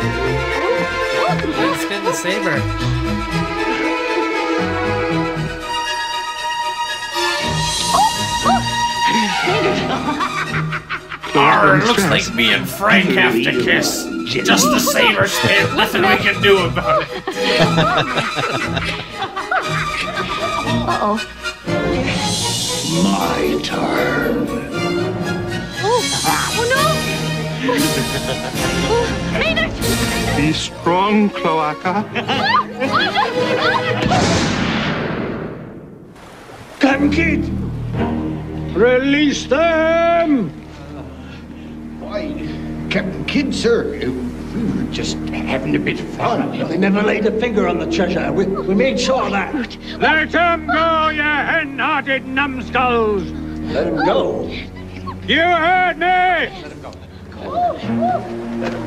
Spin the saber. Looks like me and Frank have to kiss. Just the saber spin. Nothing we can do about it. Uh-oh. My turn. Oh no! Maynard! Be strong, Cloaca. Captain Kidd! Release them! Why, Captain Kidd, sir, we were just having a bit of fun. They never laid a finger on the treasure. We made sure of that. Let him go, you hen-hearted numbskulls! Let him go. You heard me!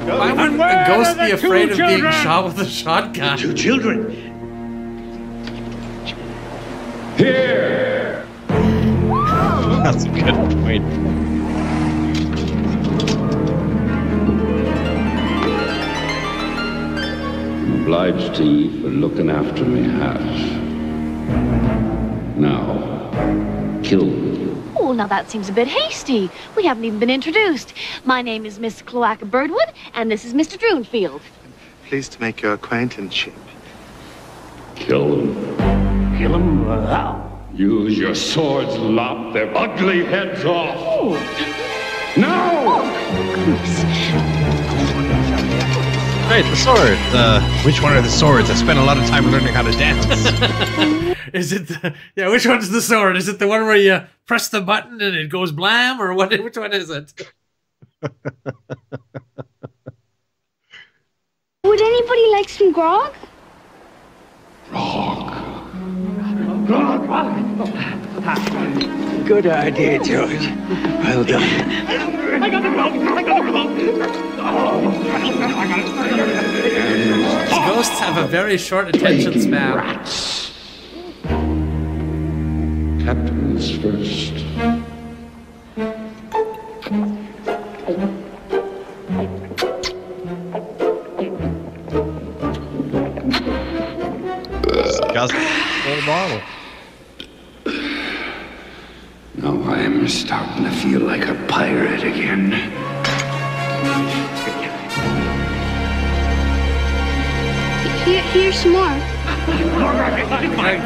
Why wouldn't the ghost be afraid of being shot with a shotgun? 2 children. Here! That's a good point. I'm obliged to ye for looking after me half. Now, kill me. Oh, now that seems a bit hasty. We haven't even been introduced. My name is Miss Cloaca Birdwood, and this is Mr. Droonfield. Pleased to make your acquaintanceship. Kill them. Kill him? How? Use your swords, lop their ugly heads off. No! Right, the sword. Which one are the swords? I spent a lot of time learning how to dance. Is it yeah, which one's the sword? Is it the one where you press the button and it goes blam, or what? Which one is it? Would anybody like some grog? Good idea, George. Well done. I got the remote! I got the remote! Ghosts have a very short attention span. Rats. Captain's first. Whole bottle. Now I'm starting to feel like a pirate again. Here's some more.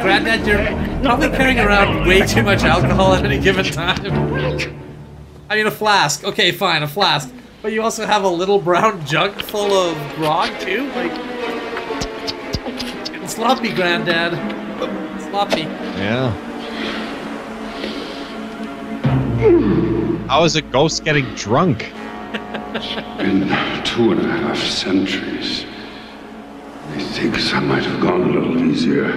Granddad, you're probably carrying around way too much alcohol at any given time. I mean, a flask. Okay, fine, a flask. But you also have a little brown jug full of grog, too? Like, getting sloppy, Granddad. Sloppy. Yeah. How is a ghost getting drunk? In 2.5 centuries. Methinks I might have gone a little easier.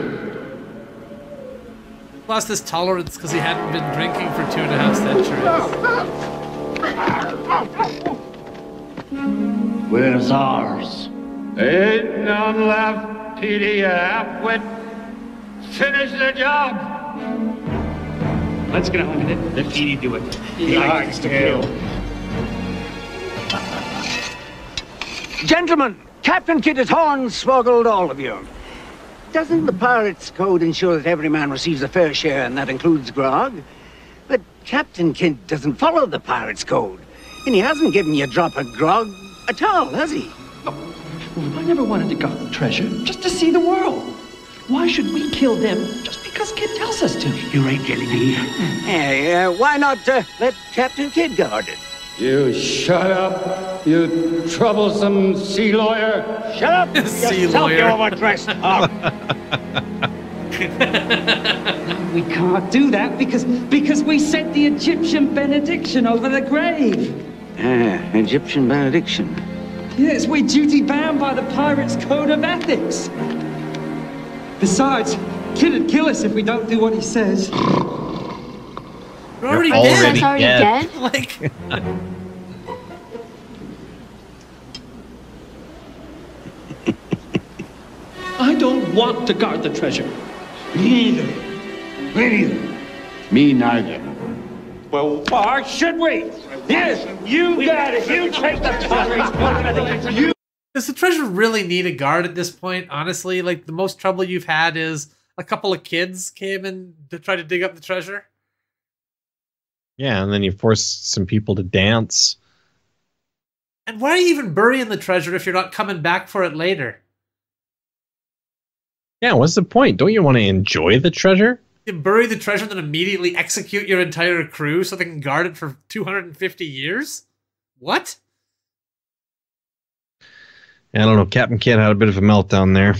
Lost his tolerance because he hadn't been drinking for 2.5 centuries. Where's ours? Ain't none left, Petey, you half-wit. Finish the job. Let's get on with it. Let Petey do it. He likes to kill. Gentlemen, Captain Kidd has hornswoggled all of you. Doesn't the Pirates' Code ensure that every man receives a fair share, and that includes grog? But Captain Kidd doesn't follow the Pirates' Code, and he hasn't given you a drop of grog at all, has he? I never wanted to guard the treasure, just to see the world. Why should we kill them just because Kidd tells us to? You're right, Jellyby. Hey, why not let Captain Kidd guard it? You shut up, you troublesome sea lawyer. Shut up, Sea yourself, you lawyer. overdressed hog. We can't do that because we said the Egyptian benediction over the grave. Egyptian benediction. Yes, we're duty-bound by the pirate's code of ethics. Besides, Kid would kill us if we don't do what he says. We're already already dead. dead. Like, I don't want to guard the treasure. Me neither. Me neither. Me neither. Well, why should we? Yes, you got it. You take the pottery. You. does the treasure really need a guard at this point? Honestly, like the most trouble you've had is a couple of kids came in to try to dig up the treasure. Yeah, and then you force some people to dance. And why are you even burying the treasure if you're not coming back for it later? Yeah, what's the point? Don't you want to enjoy the treasure? You bury the treasure and then immediately execute your entire crew so they can guard it for 250 years? What? I don't know. Captain Kidd had a bit of a meltdown there.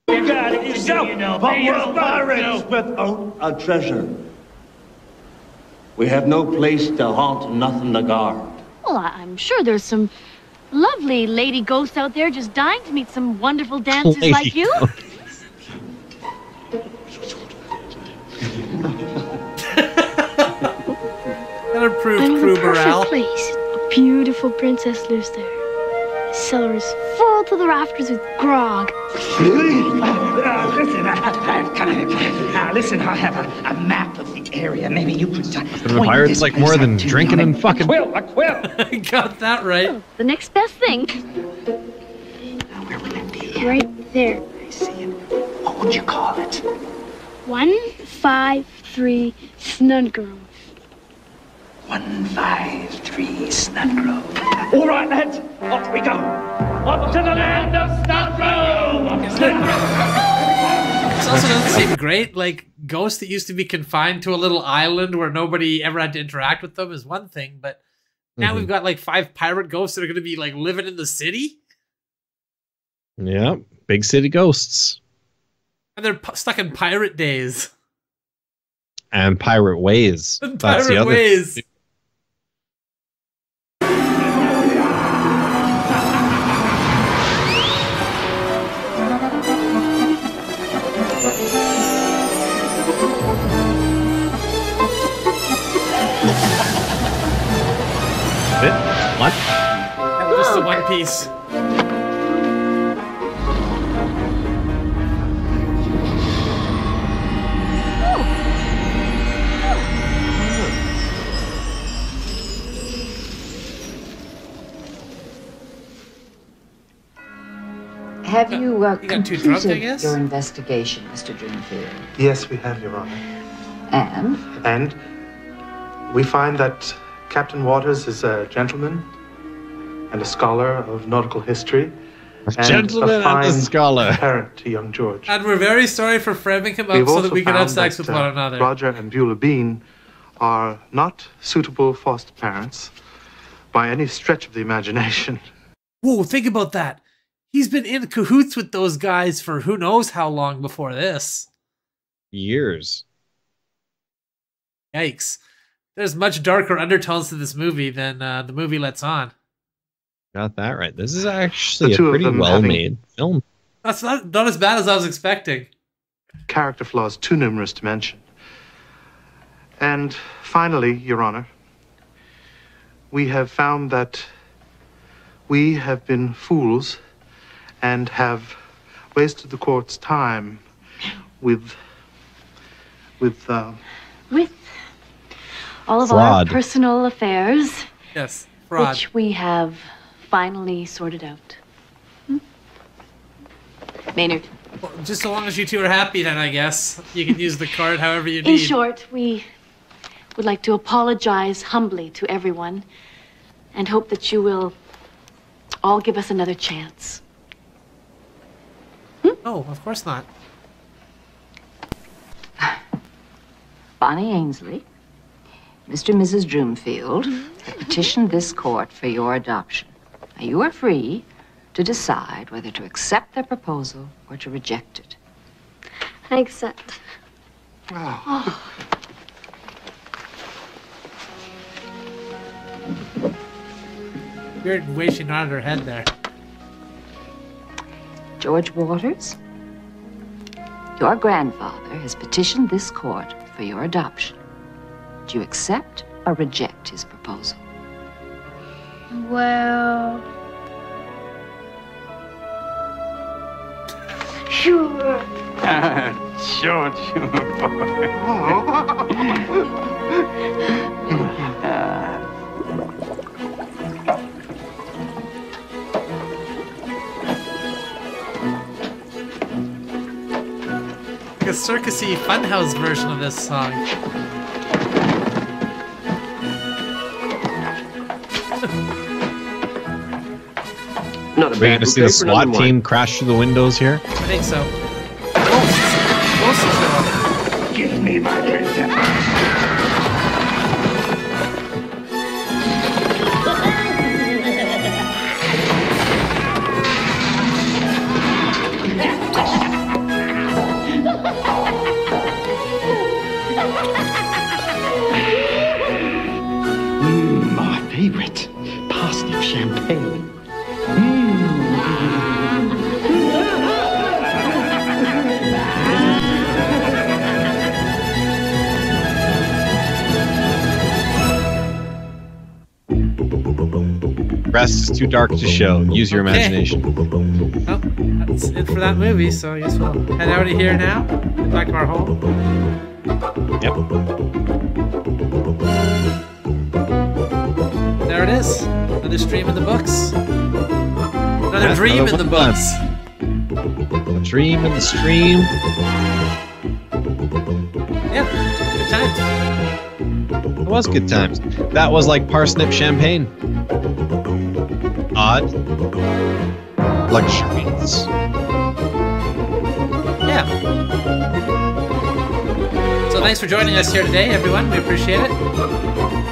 You got it yourself. But we're pirates without A treasure. We have no place to haunt, nothing to guard. Well, I'm sure there's some lovely lady ghosts out there just dying to meet some wonderful dancers Lady like you. That improved I know crew a perfect morale. place. A beautiful princess lives there. The cellar is full to the rafters with grog. Listen, I have a map of the area. Maybe you could The pirates like more than drinking and fucking. Quill, a quill. I got that right. The next best thing. Right there. I see it. What would you call it? 153 Snudgrove. 153 Snudgrove. All right, lads. Off we go. Up to the land of Snudgrove. This also doesn't seem great. Like, ghosts that used to be confined to a little island where nobody ever had to interact with them is one thing, but now we've got like 5 pirate ghosts that are going to be like living in the city? Yeah, big city ghosts. And they're stuck in pirate days. And pirate ways. And That's the pirate other ways. thing. What? That was just the one piece. Have you got too drunk, I completed guess? your investigation, Mr. Dreamfield? Yes, we have, Your Honor. And? And we find that Captain Waters is a gentleman and a scholar of nautical history. And Gentleman a and fine a scholar. parent to young George. And we're very sorry for framing him up We've so also that we can have found sex that, with one another. Roger and Beulah Bean are not suitable foster parents by any stretch of the imagination. Whoa, think about that. He's been in cahoots with those guys for who knows how long before this. Years. Yikes. There's much darker undertones to this movie than the movie lets on. Got that right. This is actually The a two of pretty them well-made film. That's not as bad as I was expecting. Character flaws too numerous to mention. And finally, Your Honor, we have found that we have been fools and have wasted the court's time with All of Fraud. our personal affairs, Yes, fraud. which we have finally sorted out. Maynard. Well, just so long as you two are happy, then I guess you can use the card however you In need. short, we would like to apologize humbly to everyone and hope that you will all give us another chance. No, of course not. Bonnie Ainsley, Mr. and Mrs. Droomfield have petitioned this court for your adoption. Now, you are free to decide whether to accept their proposal or to reject it. I accept. Oh. Weird way she nodded her head there. George Waters, your grandfather has petitioned this court for your adoption. Do you accept or reject his proposal? Well... Sure. George, Like a circusy funhouse version of this song. Not a We're bad going to see the bouquet for SWAT another team one. crash through the windows here. I think so. Ghosts. Give me my princess. My favorite. Parsnip champagne. Rest is too dark to show. Use your imagination. Well, that's it for that movie, so I guess we'll head out of here now. Get back to our home. Yep. There it is. Another stream in the books. Another Yeah, dream another in the one books. A dream in the stream. Yeah, good times. It was good times. That was like parsnip champagne. Odd. Luxuries. Yeah. So thanks for joining us here today, everyone. We appreciate it.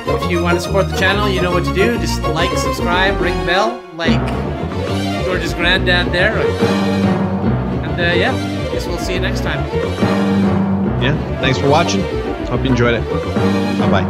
If you want to support the channel, you know what to do. Just like, subscribe, ring the bell, like George's granddad there. And yeah, I guess we'll see you next time. Yeah. Thanks for watching. Hope you enjoyed it. Bye-bye.